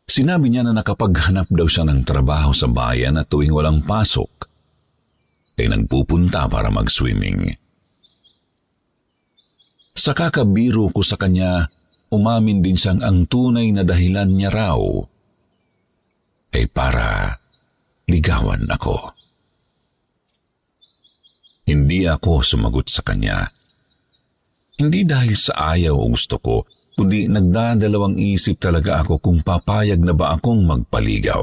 Sinabi niya na nakapaghanap daw siya ng trabaho sa bayan at tuwing walang pasok, ay nagpupunta para mag-swimming. Sa kakabiro ko sa kanya, umamin din siyang ang tunay na dahilan niya raw ay para ligawan ako. Hindi ako sumagot sa kanya. Hindi dahil sa ayaw o gusto ko, kundi nagdadalawang isip talaga ako kung papayag na ba akong magpaligaw.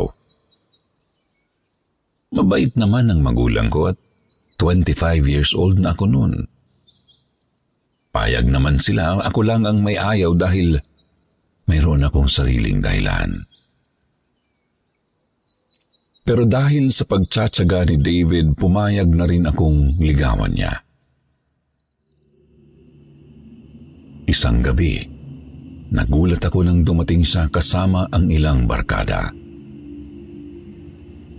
Mabait naman ang magulang ko at 25 years old na ako noon. Payag naman sila, ako lang ang may ayaw dahil mayroon akong sariling dahilan. Pero dahil sa pagtsatsaga ni David, pumayag na rin akong ligawan niya. Isang gabi, nagulat ako nang dumating siya kasama ang ilang barkada.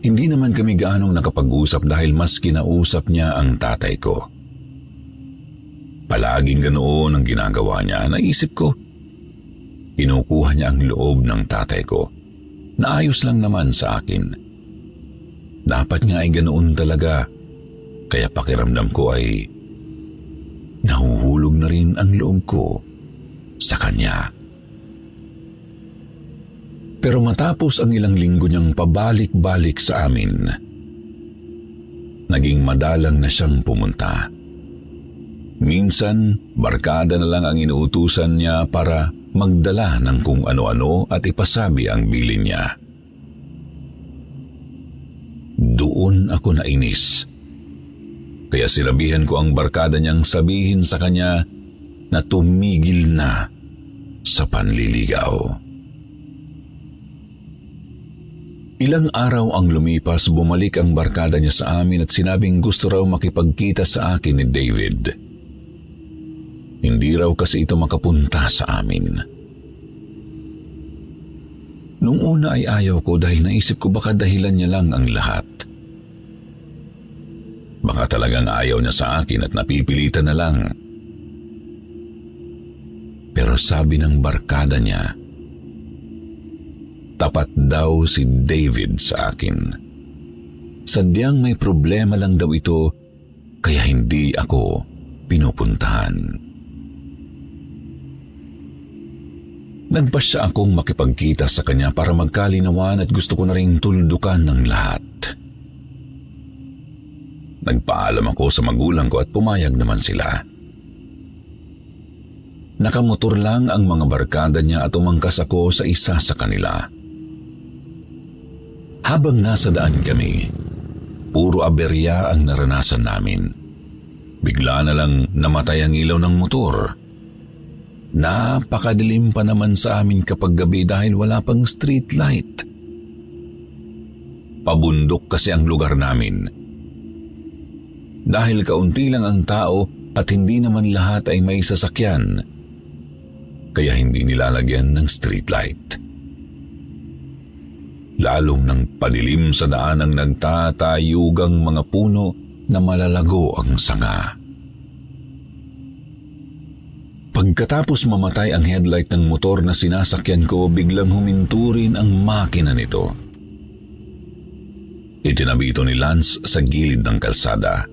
Hindi naman kami gaanong nakapag-usap dahil mas kinausap niya ang tatay ko. Palaging ganoon ang ginagawa niya. Naisip ko, kinukuha niya ang loob ng tatay ko. Naayos lang naman sa akin. Dapat nga ay ganoon talaga, kaya pakiramdam ko ay nahuhulog na rin ang loob ko sa kanya. Pero matapos ang ilang linggo niyang pabalik-balik sa amin, naging madalang na siyang pumunta. Minsan, barkada na lang ang inuutusan niya para magdala ng kung ano-ano at ipasabi ang bilin niya. Doon ako nainis. Kaya sinabihan ko ang barkada niyang sabihin sa kanya na tumigil na sa panliligaw. Ilang araw ang lumipas, bumalik ang barkada niya sa amin at sinabing gusto raw makipagkita sa akin ni David. Hindi raw kasi ito makapunta sa amin. Nung una ay ayaw ko dahil naisip ko baka dahilan niya lang ang lahat. Baka talagang ayaw niya sa akin at napipilitan na lang. Pero sabi ng barkada niya, tapat daw si David sa akin. Sadyang may problema lang daw ito, kaya hindi ako pinupuntahan. Nagpasya akong makipagkita sa kanya para magkalinawan at gusto ko na rin tuldukan ng lahat. Nagpaalam ako sa magulang ko at pumayag naman sila. Nakamotor lang ang mga barkada niya at umangkas ako sa isa sa kanila. Habang nasa daan kami, puro aberya ang naranasan namin. Bigla na lang namatay ang ilaw ng motor. Napakadilim pa naman sa amin kapag gabi dahil wala pang street light. Pabundok kasi ang lugar namin. Dahil kaunti lang ang tao at hindi naman lahat ay may sasakyan, kaya hindi nilalagyan ng street light. Lalong nang padilim sa daan ang nagtatayugang mga puno na malalago ang sanga. Pagkatapos mamatay ang headlight ng motor na sinasakyan ko, biglang huminto rin ang makina nito. Itinabi ito ni Lance sa gilid ng kalsada.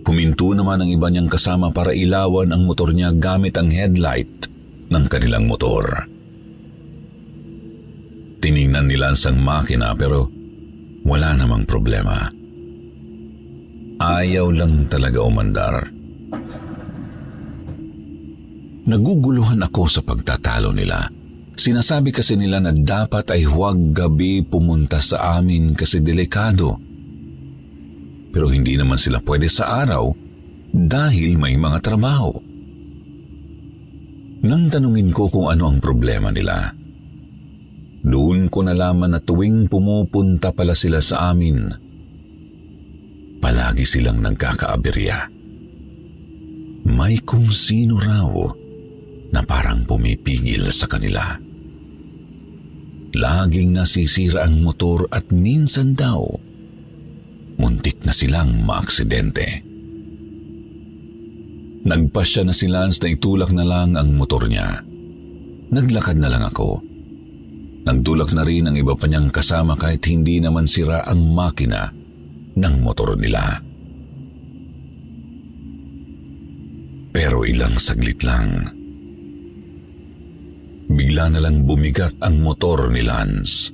Huminto naman ang iba niyang kasama para ilawan ang motor niya gamit ang headlight ng kanilang motor. Tiningnan ni Lance ang makina pero wala namang problema. Ayaw lang talaga umandar. Naguguluhan ako sa pagtatalo nila. Sinasabi kasi nila na dapat ay huwag gabi pumunta sa amin kasi delikado. Pero hindi naman sila pwede sa araw dahil may mga trabaho. Nang tanungin ko kung ano ang problema nila, doon ko nalaman na tuwing pumupunta pala sila sa amin, palagi silang nagkakaaberya. may kung sino raw na parang pumipigil sa kanila. Laging nasisira ang motor at minsan daw, muntik na silang maaksidente. Nagpasya na si Lance na itulak na lang ang motor niya. Naglakad na lang ako. Nagtulak na rin ang iba pa niyang kasama kahit hindi naman sira ang makina ng motor nila. Pero ilang saglit lang. Bigla na lang bumigat ang motor ni Lance.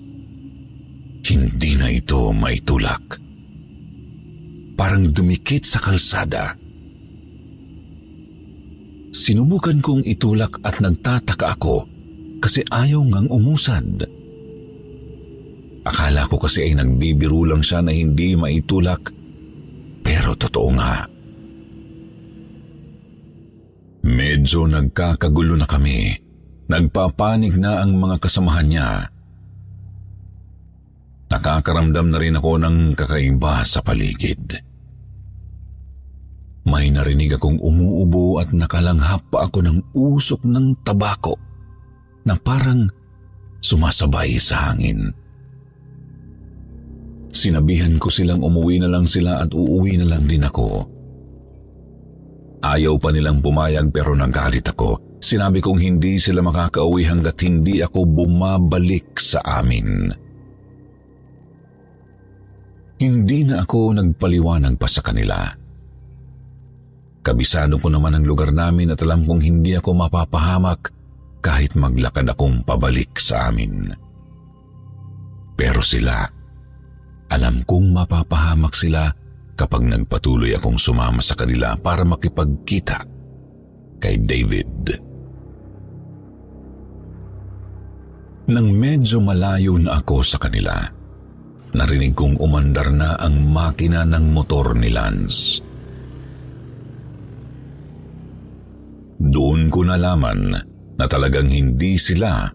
Hindi na ito maitulak. Parang dumikit sa kalsada. Sinubukan kong itulak at nagtataka ako kasi ayaw ngang umusad. Akala ko kasi ay nagbibiro lang siya na hindi maitulak, pero totoo nga. Medyo nagkakagulo na kami. Nagpapanig na ang mga kasamahan niya. Nakakaramdam na rin ako ng kakaiba sa paligid. May narinig akong umuubo at nakalanghap pa ako ng usok ng tabako na parang sumasabay sa hangin. Sinabihan ko silang umuwi na lang sila at uuwi na lang din ako. Ayaw pa nilang pumayag pero nagalit ako. Sinabi kong hindi sila makakauwi hanggat hindi ako bumabalik sa amin. Hindi na ako nagpaliwanag pa sa kanila. Kabisado ko naman ang lugar namin at alam kong hindi ako mapapahamak kahit maglakad akong pabalik sa amin. Pero sila, alam kong mapapahamak sila kapag nagpatuloy akong sumama sa kanila para makipagkita kay David. Nang medyo malayo na ako sa kanila, narinig kong umandar na ang makina ng motor ni Lance. Doon ko nalaman na talagang hindi sila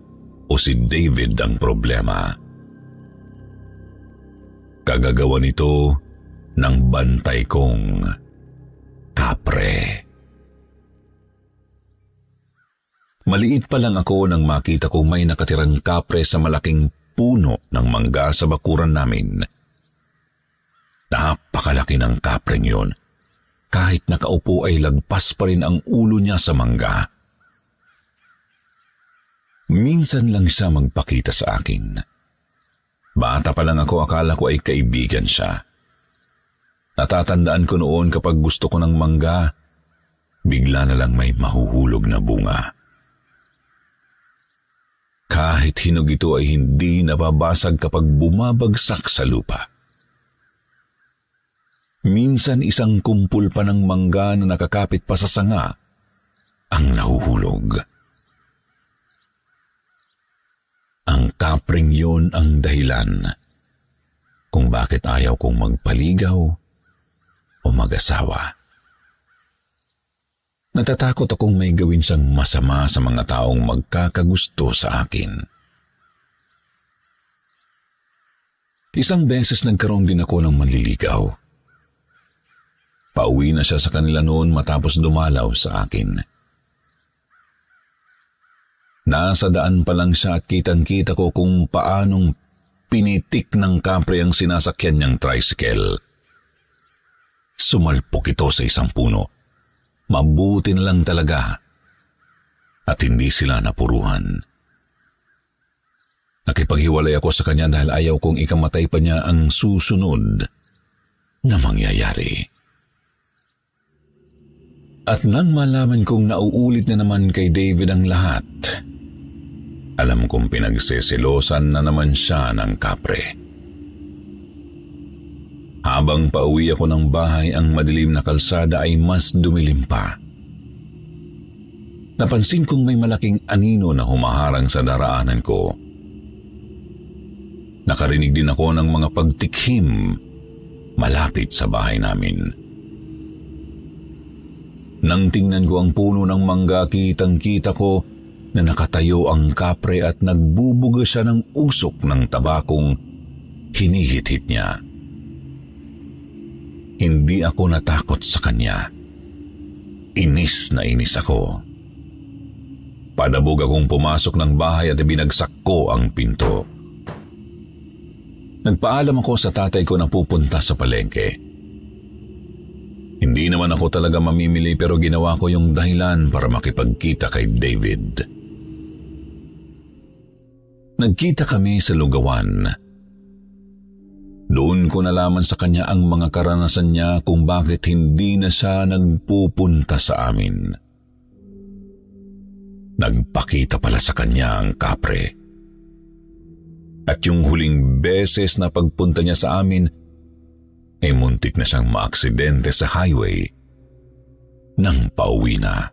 o si David ang problema. Kagagawa nito ng bantay kong kapre. Maliit pa lang ako nang makita kong may nakatirang kapre sa malaking puno ng mangga sa bakuran namin. Napakalaki ng kapreng yun. Kahit nakaupo ay lagpas pa rin ang ulo niya sa mangga. Minsan lang siya magpakita sa akin. Bata pa lang ako, akala ko ay kaibigan siya. Natatandaan ko noon kapag gusto ko ng mangga, bigla na lang may mahuhulog na bunga. Kahit hinog ito ay hindi nababasag kapag bumabagsak sa lupa. Minsan isang kumpul pa ng mangga na nakakapit pa sa sanga ang nahuhulog. Ang kapring yun ang dahilan kung bakit ayaw kong magpaligaw o mag-asawa. Natatakot akong may gawin siyang masama sa mga taong magkakagusto sa akin. Isang beses nagkaroon din ako ng manliligaw. Pauwi na siya sa kanila noon matapos dumalaw sa akin. Nasa daan pa lang siya at kitang-kita ko kung paanong pinitik ng kapre ang sinasakyan niyang tricycle. Sumalpok ito sa isang puno. Mabuti na lang talaga at hindi sila napuruhan. Nakipaghiwalay ako sa kanya dahil ayaw kong ikamatay pa niya ang susunod na mangyayari. At nang malaman kong nauulit na naman kay David ang lahat, alam kong pinagseselosan na naman siya ng kapre. Habang pauwi ako ng bahay, ang madilim na kalsada ay mas dumilim pa. Napansin kong may malaking anino na humaharang sa daraanan ko. Nakarinig din ako ng mga pagtikhim malapit sa bahay namin. Nang tingnan ko ang puno ng mangga, kitang-kita ko na nakatayo ang kapre at nagbubuga siya ng usok ng tabakong hinihit-hit niya. Hindi ako natakot sa kanya. Inis na inis ako. Padabog akong pumasok ng bahay at binagsak ko ang pinto. Nagpaalam ako sa tatay ko na pupunta sa palengke. Hindi naman ako talaga mamimili pero ginawa ko yung dahilan para makipagkita kay David. Nagkita kami sa lugawan. Doon ko nalaman sa kanya ang mga karanasan niya kung bakit hindi na siya nagpupunta sa amin. Nagpakita pala sa kanya ang kapre. At yung huling beses na pagpunta niya sa amin, ay muntik na siyang maaksidente sa highway nang pauwi na.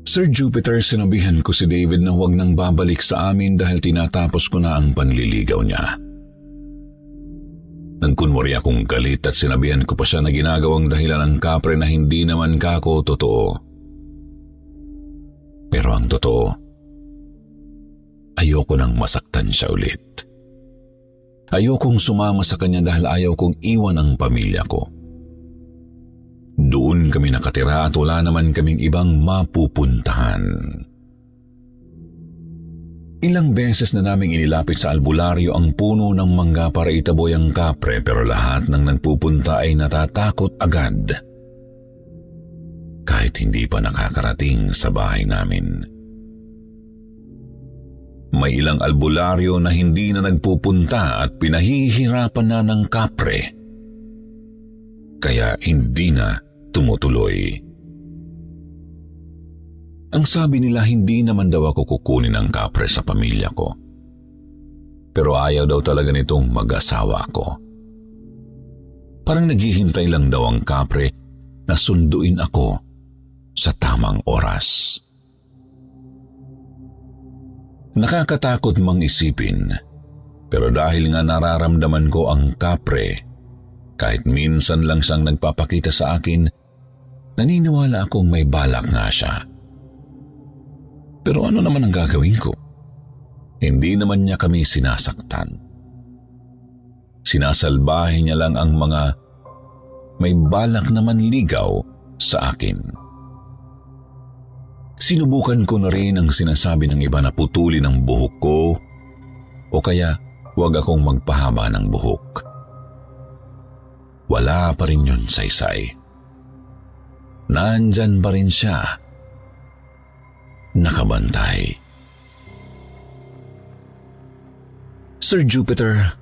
Sir Jupiter, sinabihan ko si David na huwag nang babalik sa amin dahil tinatapos ko na ang panliligaw niya. Nagkunwari akong galit at sinabihan ko pa siya na ginagawang dahilan ng kapre na hindi naman kako totoo. Pero ang totoo, ayoko nang masaktan siya ulit. Ayokong sumama sa kanya dahil ayaw kong iwan ang pamilya ko. Doon kami nakatira at wala naman kaming ibang mapupuntahan. Ilang beses na naming inilapit sa albularyo ang puno ng mangga para itaboy ang kapre pero lahat ng nagpupunta ay natatakot agad. Kahit hindi pa nakakarating sa bahay namin. May ilang albularyo na hindi na nagpupunta at pinahihirapan na ng kapre. Kaya hindi na tumutuloy. Ang sabi nila hindi naman daw ako kukunin ng kapre sa pamilya ko. Pero ayaw daw talaga nitong mag-asawa ko. Parang naghihintay lang daw ang kapre na sunduin ako sa tamang oras. Nakakatakot mang isipin, pero dahil nga nararamdaman ko ang kapre, kahit minsan lang siyang nagpapakita sa akin, naniniwala akong may balak nga siya. Pero ano naman ang gagawin ko? Hindi naman niya kami sinasaktan. Sinasalbahe niya lang ang mga may balak na manligaw sa akin. Sinubukan ko na rin ang sinasabi ng iba na putulin ang buhok ko o kaya huwag akong magpahaba ng buhok. Wala pa rin yun, Saysay. Nandyan pa rin siya. Nakabantay. Sir Jupiter,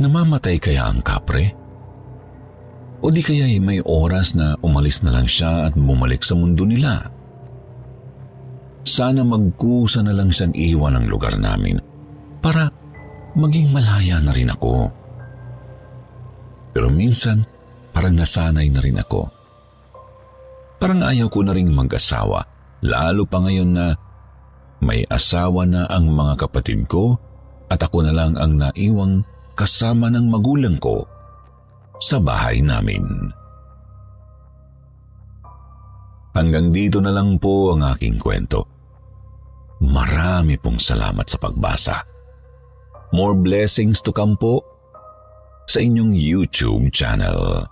namamatay kaya ang kapre? O di kaya may oras na umalis na lang siya at bumalik sa mundo nila? Sana magkusa na lang siyang iwan ang lugar namin para maging malaya na rin ako. Pero minsan, parang nasanay na rin ako. Parang ayaw ko na rin mag-asawa, lalo pa ngayon na may asawa na ang mga kapatid ko at ako na lang ang naiwang kasama ng magulang ko sa bahay namin. Hanggang dito na lang po ang aking kwento. Marami pong salamat sa pagbasa. More blessings to come po sa inyong YouTube channel.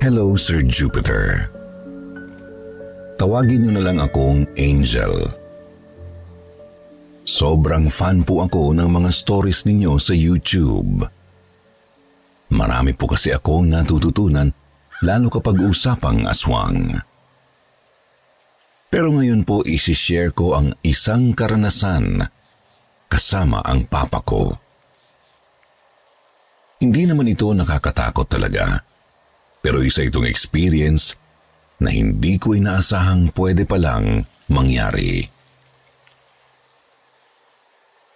Hello, Sir Jupiter. Tawagin niyo na lang akong Angel. Sobrang fan po ako ng mga stories ninyo sa YouTube. Marami po kasi akong natututunan, lalo kapag usapang aswang. Pero ngayon po isishare ko ang isang karanasan kasama ang papa ko. Hindi naman ito nakakatakot talaga. Pero isa itong experience na hindi ko inaasahang pwede palang mangyari.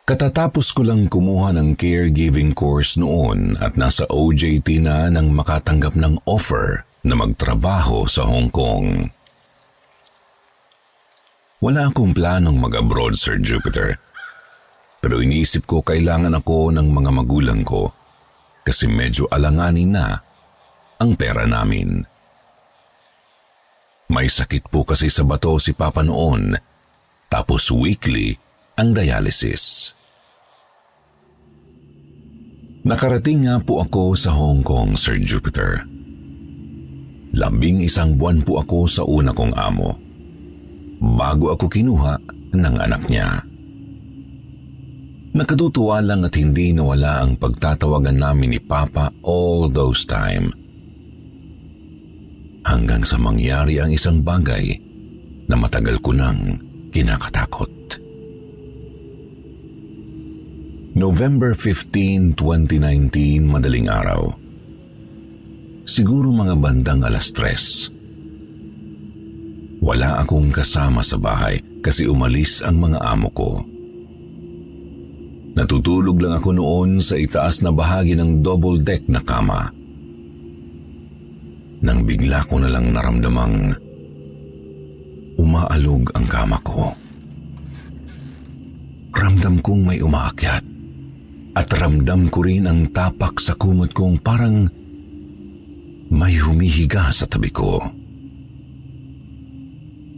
Katatapos ko lang kumuha ng caregiving course noon at nasa OJT na nang makatanggap ng offer na magtrabaho sa Hong Kong. Wala akong planong mag-abroad, Sir Jupiter. Pero iniisip ko kailangan ako ng mga magulang ko kasi medyo alanganin na ang pera namin. May sakit po kasi sa bato si Papa noon, tapos weekly ang dialysis. Nakarating nga po ako sa Hong Kong, Sir Jupiter. 11 buwan po ako sa una kong amo, bago ako kinuha ng anak niya. Nakatutuwa lang at hindi nawala ang pagtatawagan namin ni Papa all those time. Hanggang sa mangyari ang isang bagay na matagal ko nang kinakatakot. November 15, 2019, madaling araw. Siguro mga bandang 3:00. Wala akong kasama sa bahay kasi umalis ang mga amo ko. Natutulog lang ako noon sa itaas na bahagi ng double deck na kama. Nang bigla ko na lang naramdamang umaalog ang kama ko. Ramdam kong may umaakyat at ramdam ko rin ang tapak sa kumot kong parang may humihiga sa tabi ko.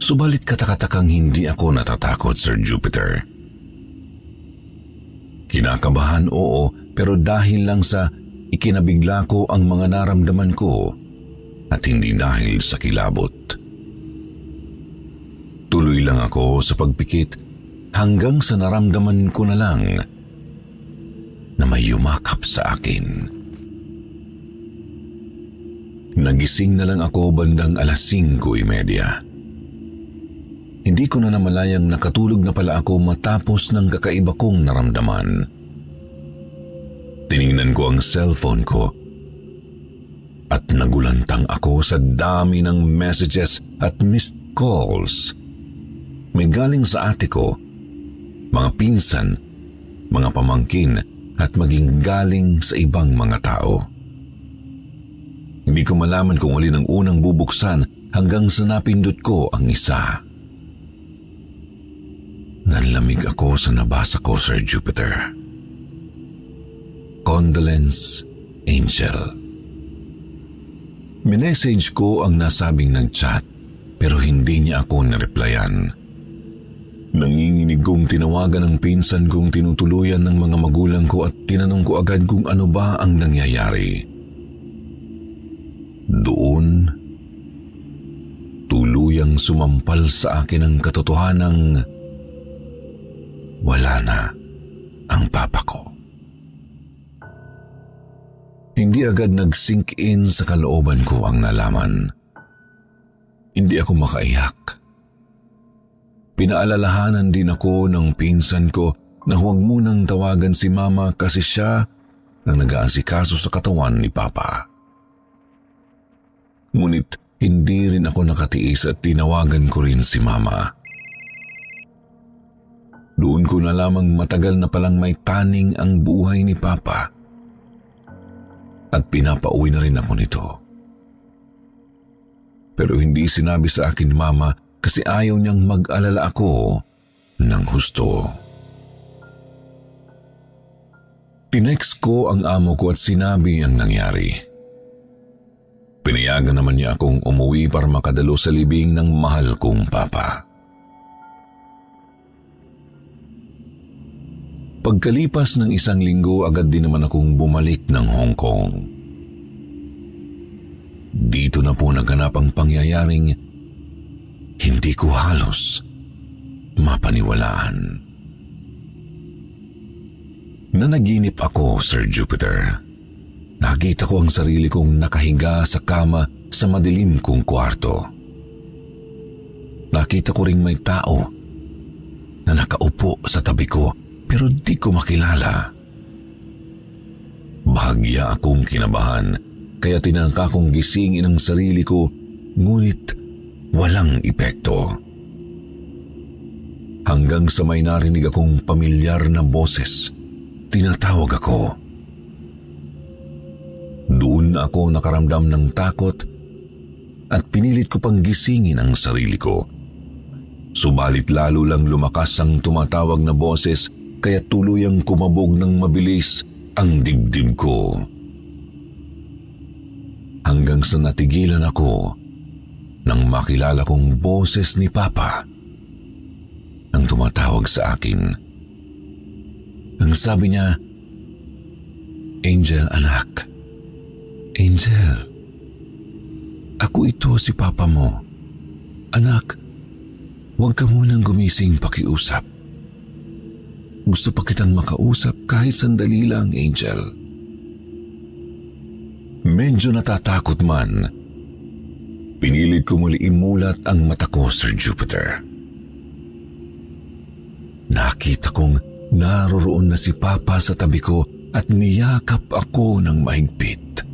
Subalit katakatakang hindi ako natatakot, Sir Jupiter. Kinakabahan, oo, pero dahil lang sa ikinabigla ko ang mga naramdaman ko at hindi dahil sa kilabot. Tuloy lang ako sa pagpikit hanggang sa naramdaman ko na lang na may yumakap sa akin. Nagising na lang ako bandang 5:30. Hindi ko na namalayang nakatulog na pala ako matapos ng kakaiba kong naramdaman. Tiningnan ko ang cellphone ko at nagulantang ako sa dami ng messages at missed calls. May galing sa ate ko, mga pinsan, mga pamangkin at maging galing sa ibang mga tao. Hindi ko malaman kung alin ang unang bubuksan hanggang sa napindot ko ang isa. Nanlamig ako sa nabasa ko, Sir Jupiter. Condolence, Angel. Minessage ko ang nasabing nag-chat pero hindi niya ako nireplyan. Nanginginig kong tinawagan ang pinsan kong tinutuluyan ng mga magulang ko at tinanong ko agad kung ano ba ang nangyayari. Doon, tuluyang sumampal sa akin ang katotohanang wala na ang papa ko. Hindi agad nag-sink in sa kalooban ko ang nalaman. Hindi ako makaiyak. Pinaalalahanan din ako ng pinsan ko na huwag munang tawagan si Mama kasi siya ang nag-aasikaso sa katawan ni Papa. Ngunit hindi rin ako nakatiis at tinawagan ko rin si Mama. Doon ko na lamang matagal na palang may taning ang buhay ni Papa at pinapauwi na rin ako nito. Pero hindi sinabi sa akin ni Mama kasi ayaw niyang mag-alala ako ng husto. Tinext ko ang amo ko at sinabi ang nangyari. Pinayagan naman niya akong umuwi para makadalo sa libing ng mahal kong papa. Pagkalipas ng 1 linggo, agad din naman akong bumalik ng Hong Kong. Dito na po naganap ang pangyayaring hindi ko halos mapaniwalaan. Nanaginip ako, Sir Jupiter. Nakita ko ang sarili kong nakahiga sa kama sa madilim kong kwarto. Nakita ko ring may tao na nakaupo sa tabi ko pero di ko makilala. Bahagya akong kinabahan kaya tinangka kong gisingin ang sarili ko ngunit walang epekto. Hanggang sa may narinig akong pamilyar na boses, tinatawag ako. Doon ako nakaramdam ng takot at pinilit ko pang gisingin ang sarili ko. Subalit lalo lang lumakas ang tumatawag na boses kaya tuluyang kumabog ng mabilis ang dibdib ko. Hanggang sa natigilan ako nang makilala kong boses ni Papa ang tumatawag sa akin. Ang sabi niya, "Angel, anak. Angel. Ako ito, si Papa mo. Anak, huwag ka munang gumising, pakiusap. Gusto pa kitang makausap kahit sandali lang, Angel." Medyo natatakot man, pinilit ko muli imulat ang mata ko, Sir Jupiter. Nakita kong naroroon na si Papa sa tabi ko at niyakap ako ng mahigpit.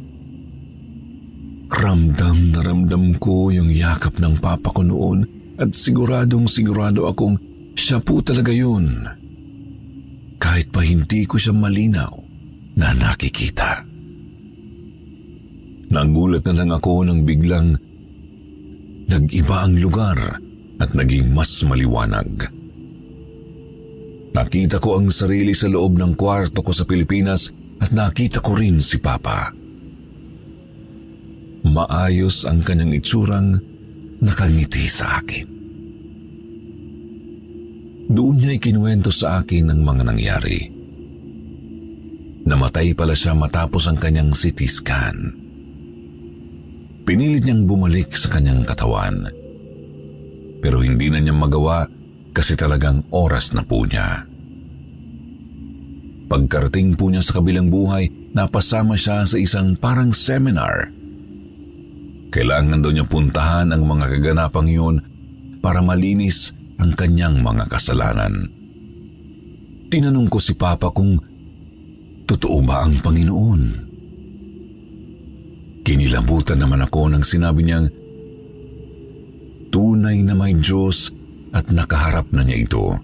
Ramdam na ramdam ko yung yakap ng Papa ko noon at siguradong sigurado akong siya po talaga yun. Kahit pa hindi ko siya malinaw na nakikita. Nagulat na lang ako nang biglang nag-iba ang lugar at naging mas maliwanag. Nakita ko ang sarili sa loob ng kwarto ko sa Pilipinas at nakita ko rin si Papa. Maayos ang kanyang itsurang nakangiti sa akin. Doon niya ikinuwento sa akin ang mga nangyari. Namatay pala siya matapos ang kanyang CT scan. Pinilit niyang bumalik sa kanyang katawan. Pero hindi na niya magawa kasi talagang oras na po niya. Pagkarating po niya sa kabilang buhay, napasama siya sa isang parang seminar. Kailangan daw niya puntahan ang mga kaganapang yun para malinis ang kanyang mga kasalanan. Tinanong ko si Papa kung totoo ba ang Panginoon. Kinilabutan naman ako nang sinabi niyang tunay na may Diyos at nakaharap na niya ito.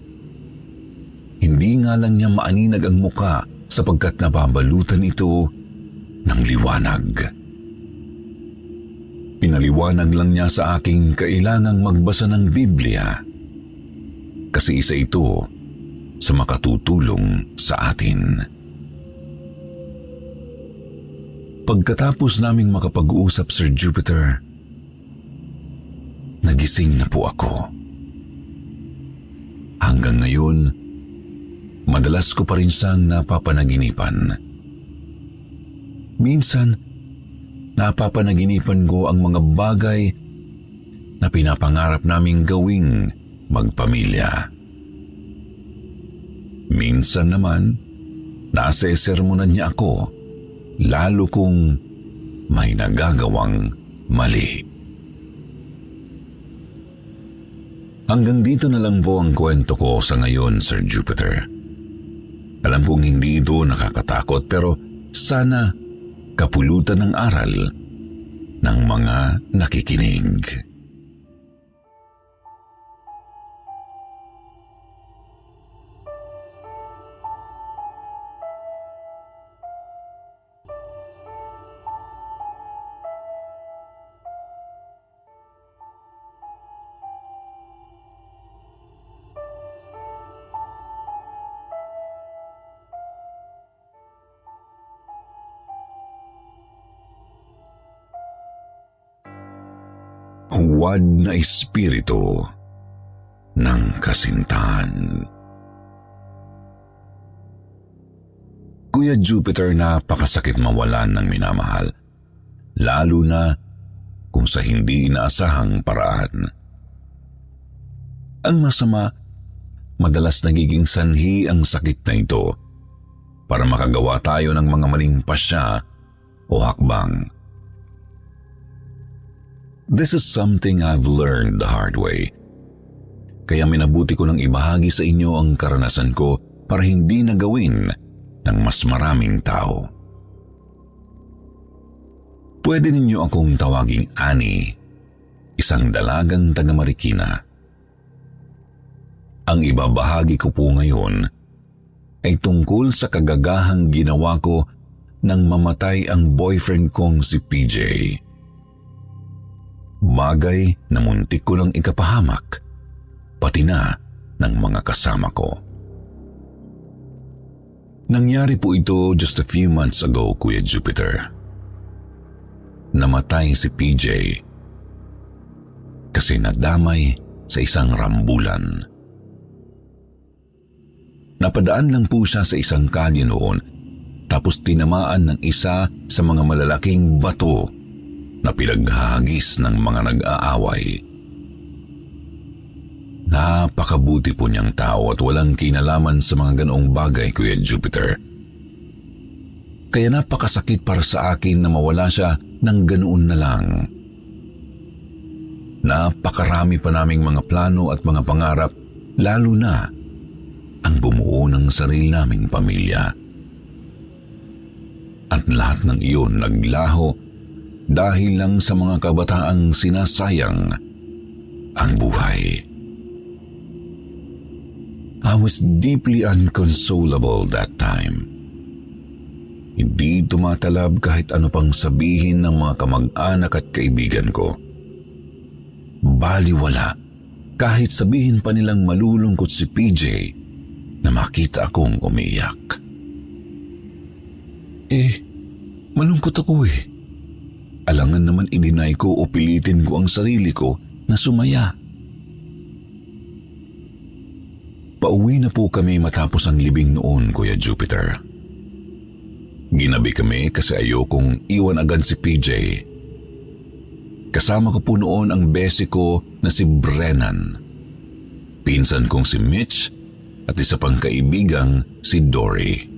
Hindi nga lang niya maaninag ang muka sapagkat nababalutan ito ng liwanag. Pinaliwanag lang niya sa aking kailangang magbasa ng Biblia kasi isa ito sa makatutulong sa atin. Pagkatapos naming makapag-uusap, Sir Jupiter, nagising na po ako. Hanggang ngayon, madalas ko pa rin siyang napapanaginipan. Minsan, napapanaginipan ko ang mga bagay na pinapangarap naming gawing magpamilya. Minsan naman, nasesermonan niya ako, lalo kung may nagagawang mali. Hanggang dito na lang po ang kwento ko sa ngayon, Sir Jupiter. Alam kong hindi ito nakakatakot pero sana kapulutan ng aral ng mga nakikinig. Huwad na espiritu ng kasintahan. Kuya Jupiter, napakasakit mawalan ng minamahal, lalo na kung sa hindi inaasahang paraan. Ang masama, madalas nagiging sanhi ang sakit na ito para makagawa tayo ng mga maling pasya o hakbang. This is something I've learned the hard way. Kaya minabuti ko nang ibahagi sa inyo ang karanasan ko para hindi na gawin ng mas maraming tao. Pwede ninyo akong tawaging Annie, isang dalagang taga Marikina. Ang ibabahagi ko po ngayon ay tungkol sa kagagahang ginawa ko nang mamatay ang boyfriend kong si PJ. Bagay na muntik ko lang ikapahamak, pati na ng mga kasama ko. Nangyari po ito just a few months ago, Kuya Jupiter. Namatay si PJ kasi nadamay sa isang rambulan. Napadaan lang po siya sa isang kalye noon, tapos tinamaan ng isa sa mga malalaking bato na pinaghahagis ng mga nag-aaway. Napakabuti po niyang tao at walang kinalaman sa mga ganoong bagay, Kuya Jupiter. Kaya napakasakit para sa akin na mawala siya ng ganoon na lang. Napakarami pa naming mga plano at mga pangarap, lalo na ang bumuo ng sarili naming pamilya. At lahat ng iyon naglaho dahil lang sa mga kabataang sinasayang ang buhay. I was deeply unconsolable that time. Hindi tumatalab kahit ano pang sabihin ng mga kamag-anak at kaibigan ko. Baliwala kahit sabihin pa nilang malulungkot si PJ na makita akong umiiyak. Malungkot ako eh. Alangan naman i-deny ko o pilitin ko ang sarili ko na sumaya. Pauwi na po kami matapos ang libing noon, Kuya Jupiter. Ginabi kami kasi ayokong iwan agad si PJ. Kasama ko po noon ang besi ko na si Brennan, pinsan kong si Mitch at isa pang kaibigang si Dory.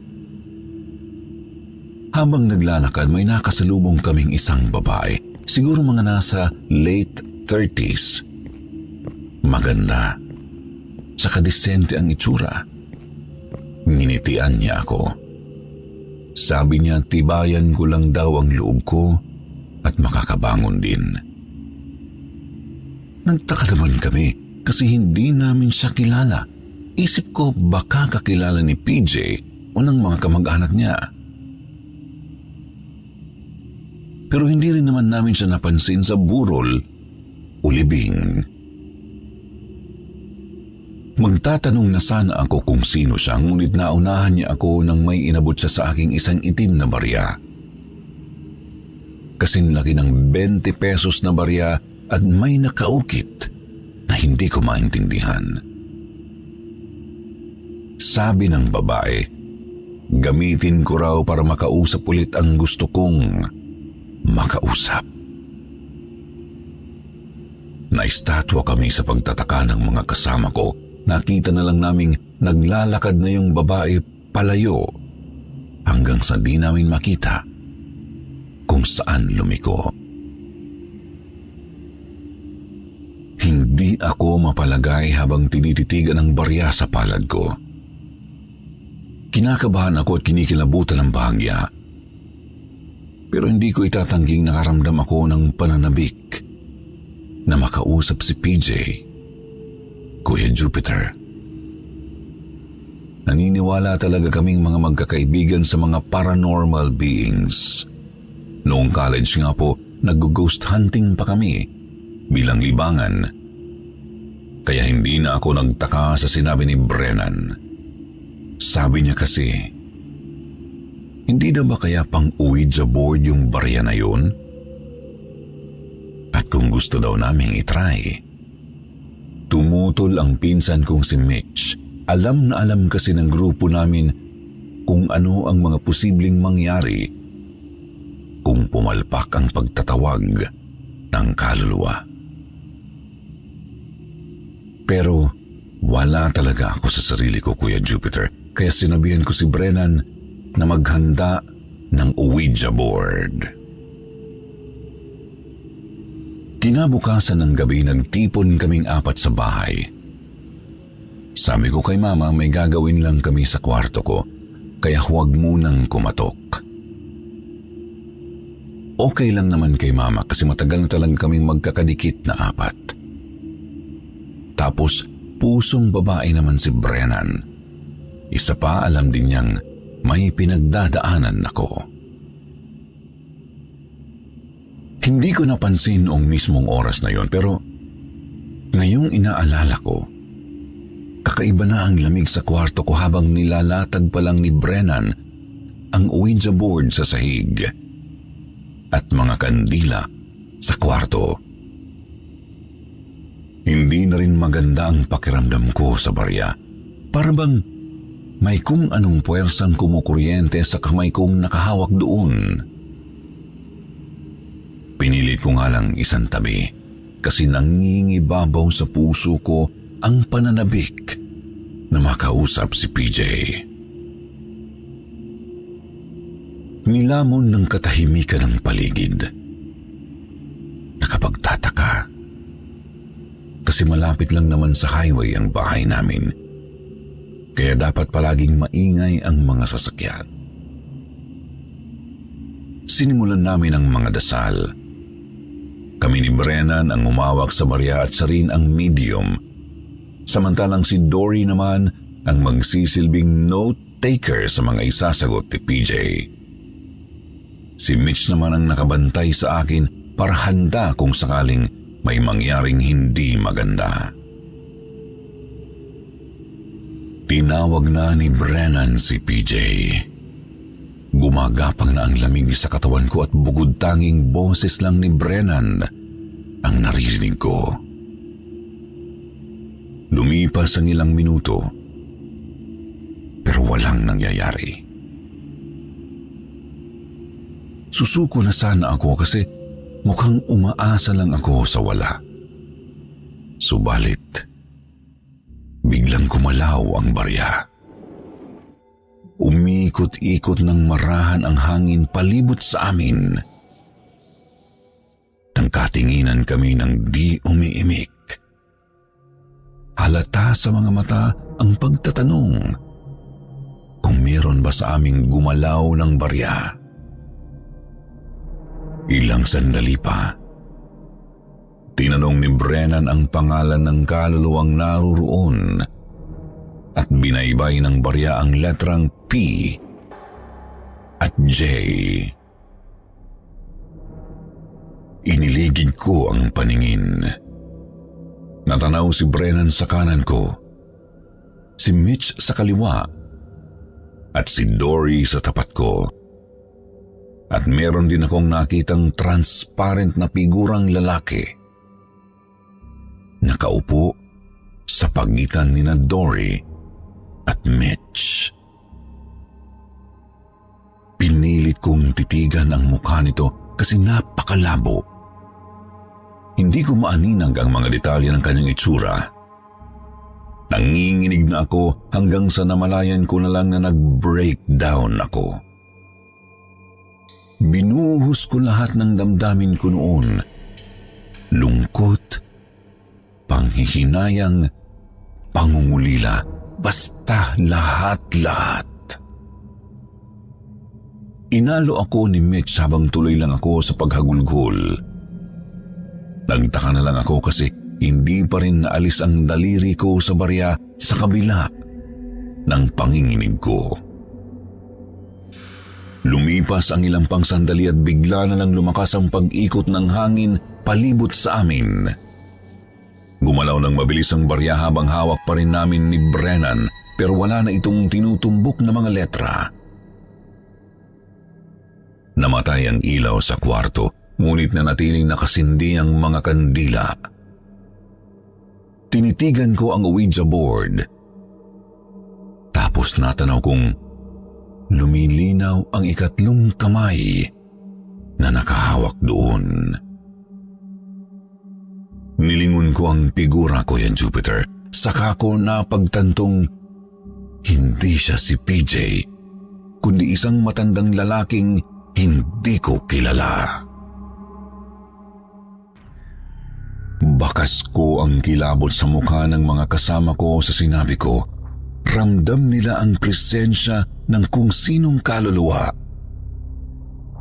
Habang naglalakad, may nakasalubong kaming isang babae, siguro mga nasa late 30s. Maganda, saka disente ang itsura. Nginitian niya ako. Sabi niya tibayan ko lang daw ang loob ko at makakabangon din. Nagtaka naman kami kasi hindi namin siya kilala. Isip ko baka kakilala ni PJ o ng mga kamag-anak niya. Pero hindi rin naman namin siya napansin sa burol o libing. Magtatanong na sana ako kung sino siya, ngunit naunahan niya ako nang may inabot siya sa aking isang itim na barya. Kasing laki ng 20 pesos na barya at may nakaukit na hindi ko maintindihan. Sabi ng babae, gamitin ko raw para makausap ulit ang gusto kong makausap. Naistatwa kami sa pagtataka ng mga kasama ko. Nakita na lang naming naglalakad na yung babae palayo hanggang sa di namin makita kung saan lumiko. Hindi ako mapalagay habang tinititigan ang barya sa palad ko. Kinakabahan ako at kinikilabutan ng bahagya. Pero hindi ko itatangging nakaramdam ako ng pananabik na makausap si PJ. Kuya Jupiter. Naniniwala talaga kaming mga magkakaibigan sa mga paranormal beings. Noong college nga po, nag-ghost hunting pa kami bilang libangan. Kaya hindi na ako nagtaka sa sinabi ni Brennan. Sabi niya kasi, hindi na ba kaya pang Ouija board yung barya na yun? At kung gusto daw naming itry. Tumutol ang pinsan kong si Mitch. Alam na alam kasi ng grupo namin kung ano ang mga posibleng mangyari kung pumalpak ang pagtatawag ng kaluluwa. Pero wala talaga ako sa sarili ko, Kuya Jupiter, kaya sinabihan ko si Brennan na maghanda ng Ouija board. Kinabukasan ng gabi, nagtipon kaming 4 sa bahay. Sabi ko kay Mama may gagawin lang kami sa kwarto ko, kaya huwag munang kumatok. Okay lang naman kay Mama kasi matagal na talagang kaming magkakadikit na 4. Tapos pusong babae naman si Brennan. Isa pa, alam din niyang may pinagdadaanan ako. Hindi ko napansin noong mismong oras na yon, pero ngayong inaalala ko, kakaiba na ang lamig sa kwarto ko habang nilalatag pa lang ni Brennan ang Ouija board sa sahig at mga kandila sa kwarto. Hindi na rin maganda ang pakiramdam ko sa barya. Para bang may kung anong puwersang kumukuryente sa kamay kong nakahawak doon. Pinilit ko nga lang isang tabi kasi nangingibabaw sa puso ko ang pananabik na makausap si PJ. Nilamon ng katahimikan ng paligid. Nakapagtataka. Kasi malapit lang naman sa highway ang bahay namin. Kaya dapat palaging maingay ang mga sasakyan. Sinimulan namin ang mga dasal. Kami ni Brennan ang umawak sa barya at siya rin ang medium. Samantalang si Dory naman ang magsisilbing note-taker sa mga isasagot ni PJ. Si Mitch naman ang nakabantay sa akin para handa kung sakaling may mangyaring hindi maganda. Tinawag na ni Brennan si PJ. Gumagapang na ang lamig sa katawan ko at bugod tanging boses lang ni Brennan ang naririnig ko. Lumipas ang ilang minuto, pero walang nangyayari. Susuko na sana ako kasi mukhang umaasa lang ako sa wala. Subalit, biglang kumalaw ang barya. Umikot-ikot ng marahan ang hangin palibot sa amin. Nangkatinginan kami ng di umiimik. Halata sa mga mata ang pagtatanong kung meron ba sa aming gumalaw ng barya. Ilang sandali pa, tinanong ni Brennan ang pangalan ng kaluluwang naruroon at binaybay ng barya ang letrang P at J. Iniligid ko ang paningin. Natanaw si Brennan sa kanan ko, si Mitch sa kaliwa, at si Dory sa tapat ko. At meron din akong nakitang transparent na figurang lalaki. Nakaupo sa pagitan ni na Dory at Mitch. Pinilit kong titigan ang mukha nito kasi napakalabo. Hindi ko maaninag ang mga detalye ng kanyang itsura. Nanginginig na ako hanggang sa namalayan ko na lang na nag-breakdown ako. Binuhos ko lahat ng damdamin ko noon. Lungkot, panghihinayang, pangungulila, basta lahat-lahat. Inalo ako ni Mitch habang tuloy lang ako sa paghagulgol. Nagtaka na lang ako kasi hindi pa rin naalis ang daliri ko sa barya sa kabila ng panginginig ko. Lumipas ang ilang pang sandali at bigla na lang lumakas ang pag-ikot ng hangin palibot sa amin. Gumalaw ng mabilis ang barya habang hawak pa rin namin ni Brennan pero wala na itong tinutumbok na mga letra. Namatay ang ilaw sa kwarto, ngunit nanatiling nakasindi ang mga kandila. Tinitigan ko ang Ouija board. Tapos natanaw kong lumilinaw ang ikatlong kamay na nakahawak doon. Nilingon ko ang figura ko, yan Jupiter. Saka ko napagtantong hindi siya si PJ, kundi isang matandang lalaking hindi ko kilala. Bakas ko ang kilabot sa mukha ng mga kasama ko sa sinabi ko. Ramdam nila ang presensya ng kung sinong kaluluwa.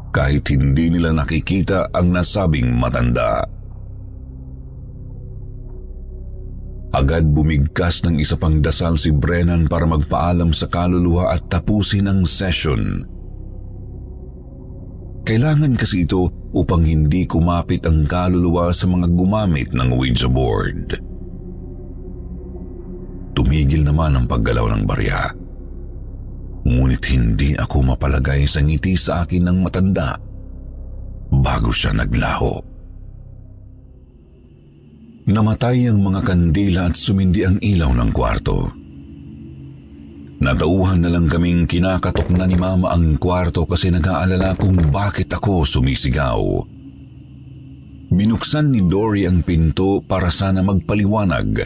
Kahit hindi nila nakikita ang nasabing matanda. Agad bumigkas ng isa pang dasal si Brennan para magpaalam sa kaluluwa at tapusin ang session. Kailangan kasi ito upang hindi kumapit ang kaluluwa sa mga gumamit ng Ouija board. Tumigil naman ang paggalaw ng barya. Ngunit hindi ako mapalagay sa ngiti sa akin ng matanda bago siya naglaho. Namatay ang mga kandila at sumindi ang ilaw ng kwarto. Natauhan na lang kaming kinakatok na ni Mama ang kwarto kasi nag-aalala kung bakit ako sumisigaw. Binuksan ni Dory ang pinto para sana magpaliwanag.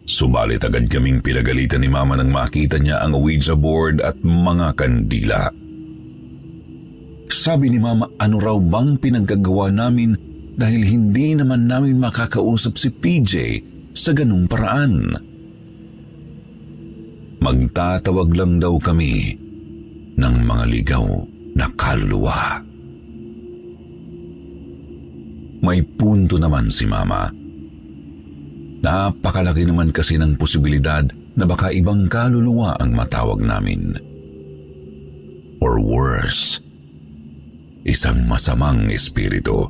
Subalit agad kaming pinagalitan ni Mama nang makita niya ang Ouija board at mga kandila. Sabi ni Mama, ano raw bang pinaggagawa namin dahil hindi naman namin makakausap si PJ sa ganung paraan. Magtatawag lang daw kami ng mga ligaw na kaluluwa. May punto naman si Mama. Napakalaki naman kasi ng posibilidad na baka ibang kaluluwa ang matawag namin. Or worse, isang masamang espiritu.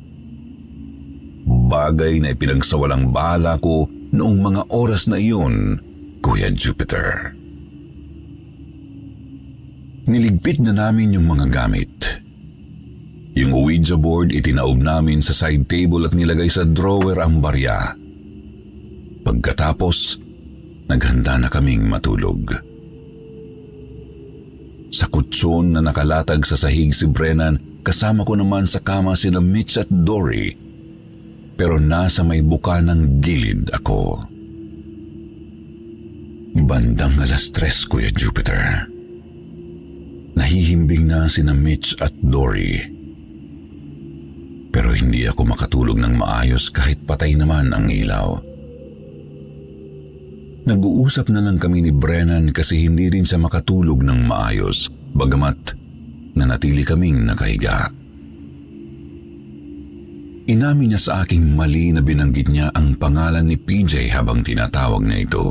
Bagay na ipinagsawalang bahala ko noong mga oras na iyon, Kuya Jupiter. Niligpit na namin yung mga gamit. Yung Ouija board itinaob namin sa side table at nilagay sa drawer ang barya. Pagkatapos, naghanda na kaming matulog. Sa kutsyon na nakalatag sa sahig si Brennan, kasama ko naman sa kama sina Mitch at Dory, pero nasa may buka ng gilid ako. Bandang 3:00, Kuya Jupiter. Nahihimbing na sina Mitch at Dory. Pero hindi ako makatulog ng maayos kahit patay naman ang ilaw. Nag-uusap na lang kami ni Brennan kasi hindi rin siya makatulog ng maayos, bagamat nanatili kaming nakahiga. Inamin niya sa aking mali na binanggit niya ang pangalan ni PJ habang tinatawag niya ito.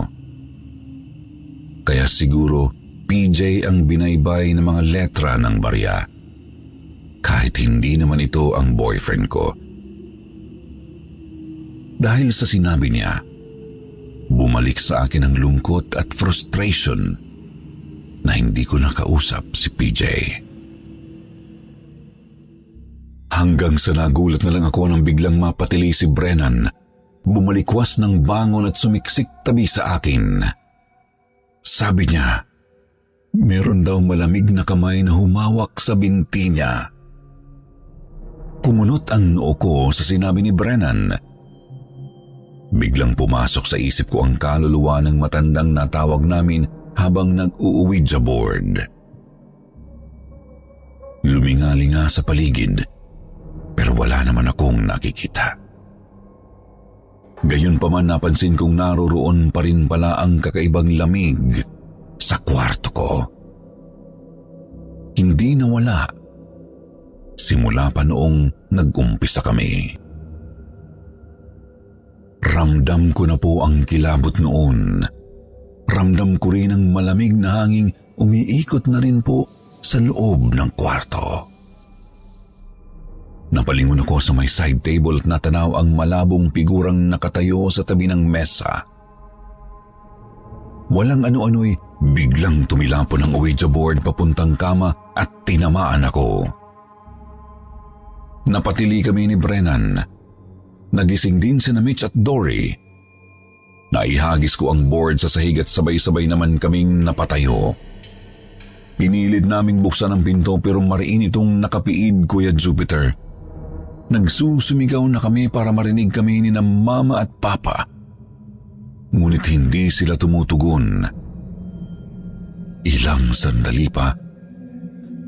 Kaya siguro PJ ang binaybay ng mga letra ng barya. Kahit hindi naman ito ang boyfriend ko. Dahil sa sinabi niya, bumalik sa akin ang lungkot at frustration na hindi ko nakausap si PJ. Hanggang sa nagulat na lang ako nang biglang mapatili si Brennan. Bumalikwas ng bangon at sumiksik tabi sa akin. Sabi niya, meron daw malamig na kamay na humawak sa binti niya. Kumunot ang noo ko sa sinabi ni Brennan. Biglang pumasok sa isip ko ang kaluluwa ng matandang natawag namin habang nag-Ouija board. Lumingalinga sa paligid, pero wala naman akong nakikita. Gayunpaman napansin kong naroroon pa rin pala ang kakaibang lamig sa kwarto ko. Hindi nawala simula pa noong nag-umpisa kami. Ramdam ko na po ang kilabot noon. Ramdam ko rin ang malamig na hanging umiikot na rin po sa loob ng kwarto. Napalingon ako sa may side table at natanaw ang malabong figurang nakatayo sa tabi ng mesa. Walang ano-ano'y biglang tumilapon ang Ouija board papuntang kama at tinamaan ako. Napatili kami ni Brennan. Nagising din sina Mitch at Dory. Naihagis ko ang board sa sahig at sabay-sabay naman kaming napatayo. Pinilid naming buksan ang pinto pero mariin itong nakapiid, Kuya Jupiter. Nagsusumigaw na kami para marinig kami ni na Mama at Papa. Ngunit hindi sila tumutugon. Ilang sandali pa,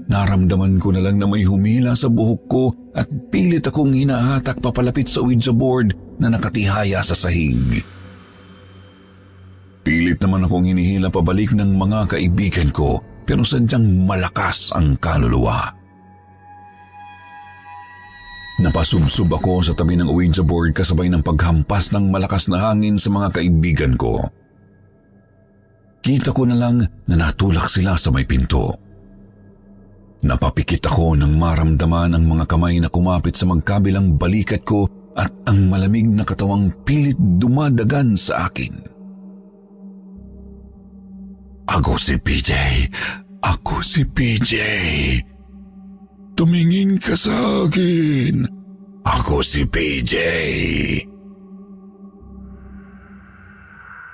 naramdaman ko na lang na may humila sa buhok ko at pilit akong hinahatak papalapit sa Ouija board na nakatihaya sa sahig. Pilit naman akong hinihila pabalik ng mga kaibigan ko pero sadyang malakas ang kaluluwa. Napasubsob ako sa tabi ng Ouija board kasabay ng paghampas ng malakas na hangin sa mga kaibigan ko. Kita ko na lang na natulak sila sa may pinto. Napapikit ako nang maramdaman ang mga kamay na kumapit sa magkabilang balikat ko at ang malamig na katawang pilit dumadagan sa akin. Ako si PJ. Ako si PJ. Tumingin ka sa akin. Ako si PJ.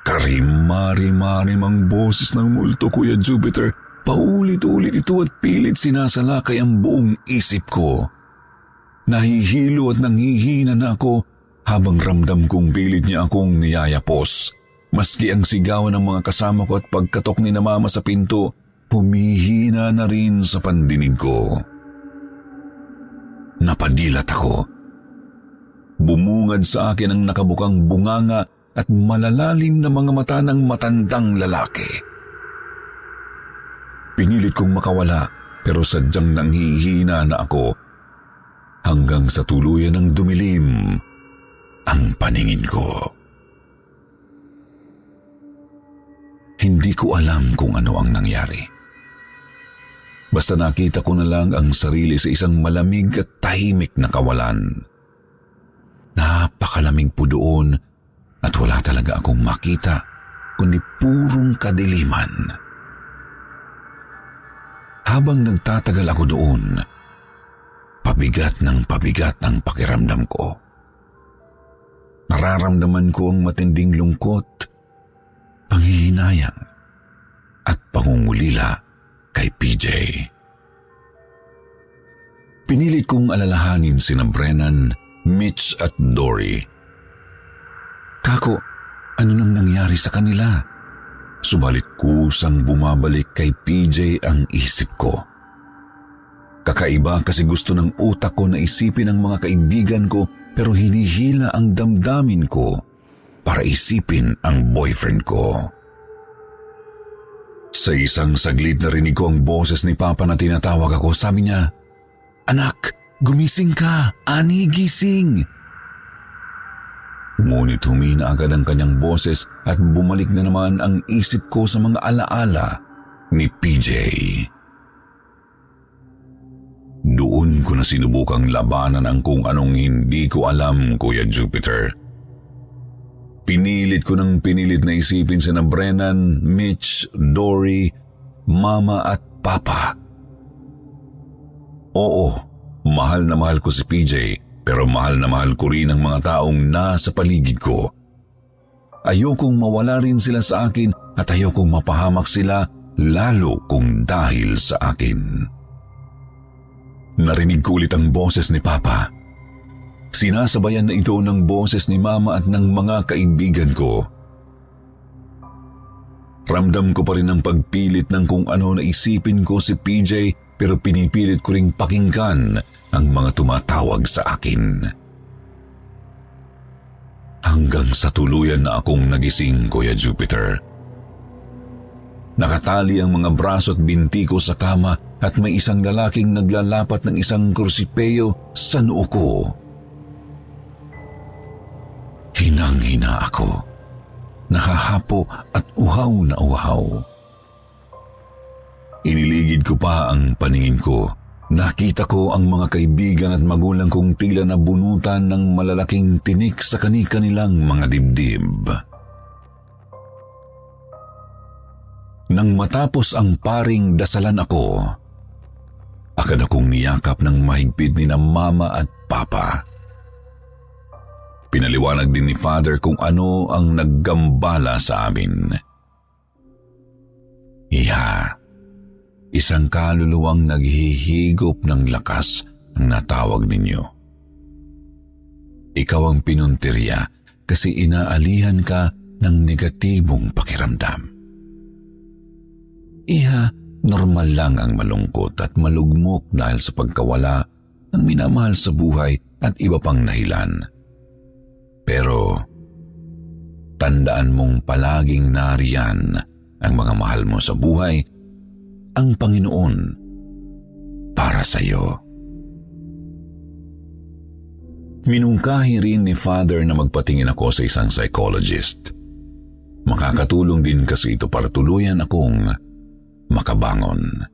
Karimari-marim ang boses ng multo, Kuya Jupiter. Paulit-ulit ito at pilit sinasalakay ang buong isip ko. Nahihilo at nanghihina na ako habang ramdam kong pilit niya akong niyayapos. Maski ang sigaw ng mga kasama ko at pagkatok ni na mama sa pinto, humihina na rin sa pandinig ko. Napadilat ako. Bumungad sa akin ang nakabukang bunganga at malalalim na mga mata ng matandang lalaki. Pinilit kong makawala pero sadyang nanghihina na ako hanggang sa tuluyan ng dumilim ang paningin ko. Hindi ko alam kung ano ang nangyari. Basta nakita ko na lang ang sarili sa isang malamig at tahimik na kawalan. Napakalamig po doon at wala talaga akong makita kundi purong kadiliman. Habang nagtatagal ako doon, pabigat ang pakiramdam ko. Nararamdaman ko ang matinding lungkot, panghihinayang at pangungulila kay PJ. Pinilit kong alalahanin sina Brennan, Mitch at Dory. Kako, ano nang nangyari sa kanila? Subalit kusang bumabalik kay PJ ang isip ko. Kakaiba kasi gusto ng utak ko na isipin ang mga kaibigan ko pero hinihila ang damdamin ko para isipin ang boyfriend ko. Sa isang saglit narinig ko ang boses ni Papa na tinatawag ako. Sabi niya, "Anak, gumising ka! Ani, gising!" Ngunit humina agad ang kanyang boses at bumalik na naman ang isip ko sa mga alaala ni PJ. Doon ko na sinubukang labanan ang kung anong hindi ko alam, Kuya Jupiter. Pinilit ko ng pinilit na isipin sina Brennan, Mitch, Dory, Mama at Papa. Oo, mahal na mahal ko si PJ, pero mahal na mahal ko rin ang mga taong nasa paligid ko. Ayokong mawala rin sila sa akin at ayokong mapahamak sila lalo kung dahil sa akin. Narinig ko ulit ang boses ni Papa. Sinasabayan na ito ng boses ni Mama at ng mga kaibigan ko. Ramdam ko pa rin ang pagpilit ng kung ano na isipin ko si PJ pero pinipilit ko ring pakinggan ang mga tumatawag sa akin. Hanggang sa tuluyan na akong nagising, Kuya Jupiter. Nakatali ang mga braso at binti ko sa kama at may isang lalaking naglalapat ng isang krusipeyo sa noo ko. Hinang-hina ako. Nakahapo at uhaw na uhaw. Iniligid ko pa ang paningin ko. Nakita ko ang mga kaibigan at magulang kong tila nabunutan ng malalaking tinik sa kani-kanilang mga dibdib. Nang matapos ang paring dasalan ako, agad akong niyakap ng mahigpit ni na Mama at Papa. Pinaliwanag din ni Father kung ano ang naggambala sa amin. Isang kaluluwang naghihigop ng lakas ang natawag ninyo. Ikaw ang pinuntirya kasi inaalihan ka ng negatibong pakiramdam. Normal lang ang malungkot at malugmok dahil sa pagkawala ng minamahal sa buhay at iba pang dahilan. Pero, tandaan mong palaging nariyan ang mga mahal mo sa buhay, ang Panginoon para sa iyo. Minungkahi rin ni Father na magpatingin ako sa isang psychologist. Makakatulong din kasi ito para tuluyan akong makabangon.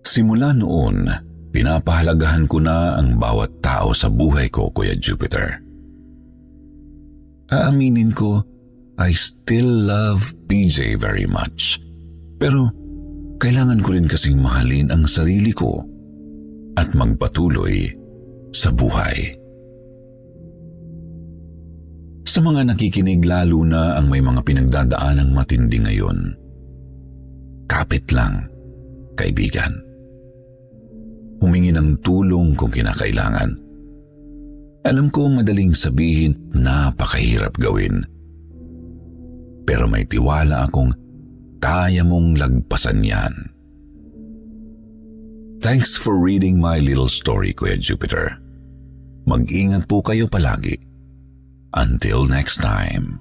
Simula noon, pinapahalagahan ko na ang bawat tao sa buhay ko, Kuya Jupiter. Aaminin ko, I still love PJ very much. Pero kailangan ko rin kasing mahalin ang sarili ko at magpatuloy sa buhay. Sa mga nakikinig lalo na ang may mga pinagdadaanang matindi ngayon, kapit lang, kaibigan. Humingi ng tulong kung kinakailangan. Alam ko madaling sabihin, napakahirap gawin. Pero may tiwala akong kaya mong lagpasan yan. Thanks for reading my little story, Kuya Jupiter. Mag-ingat po kayo palagi. Until next time.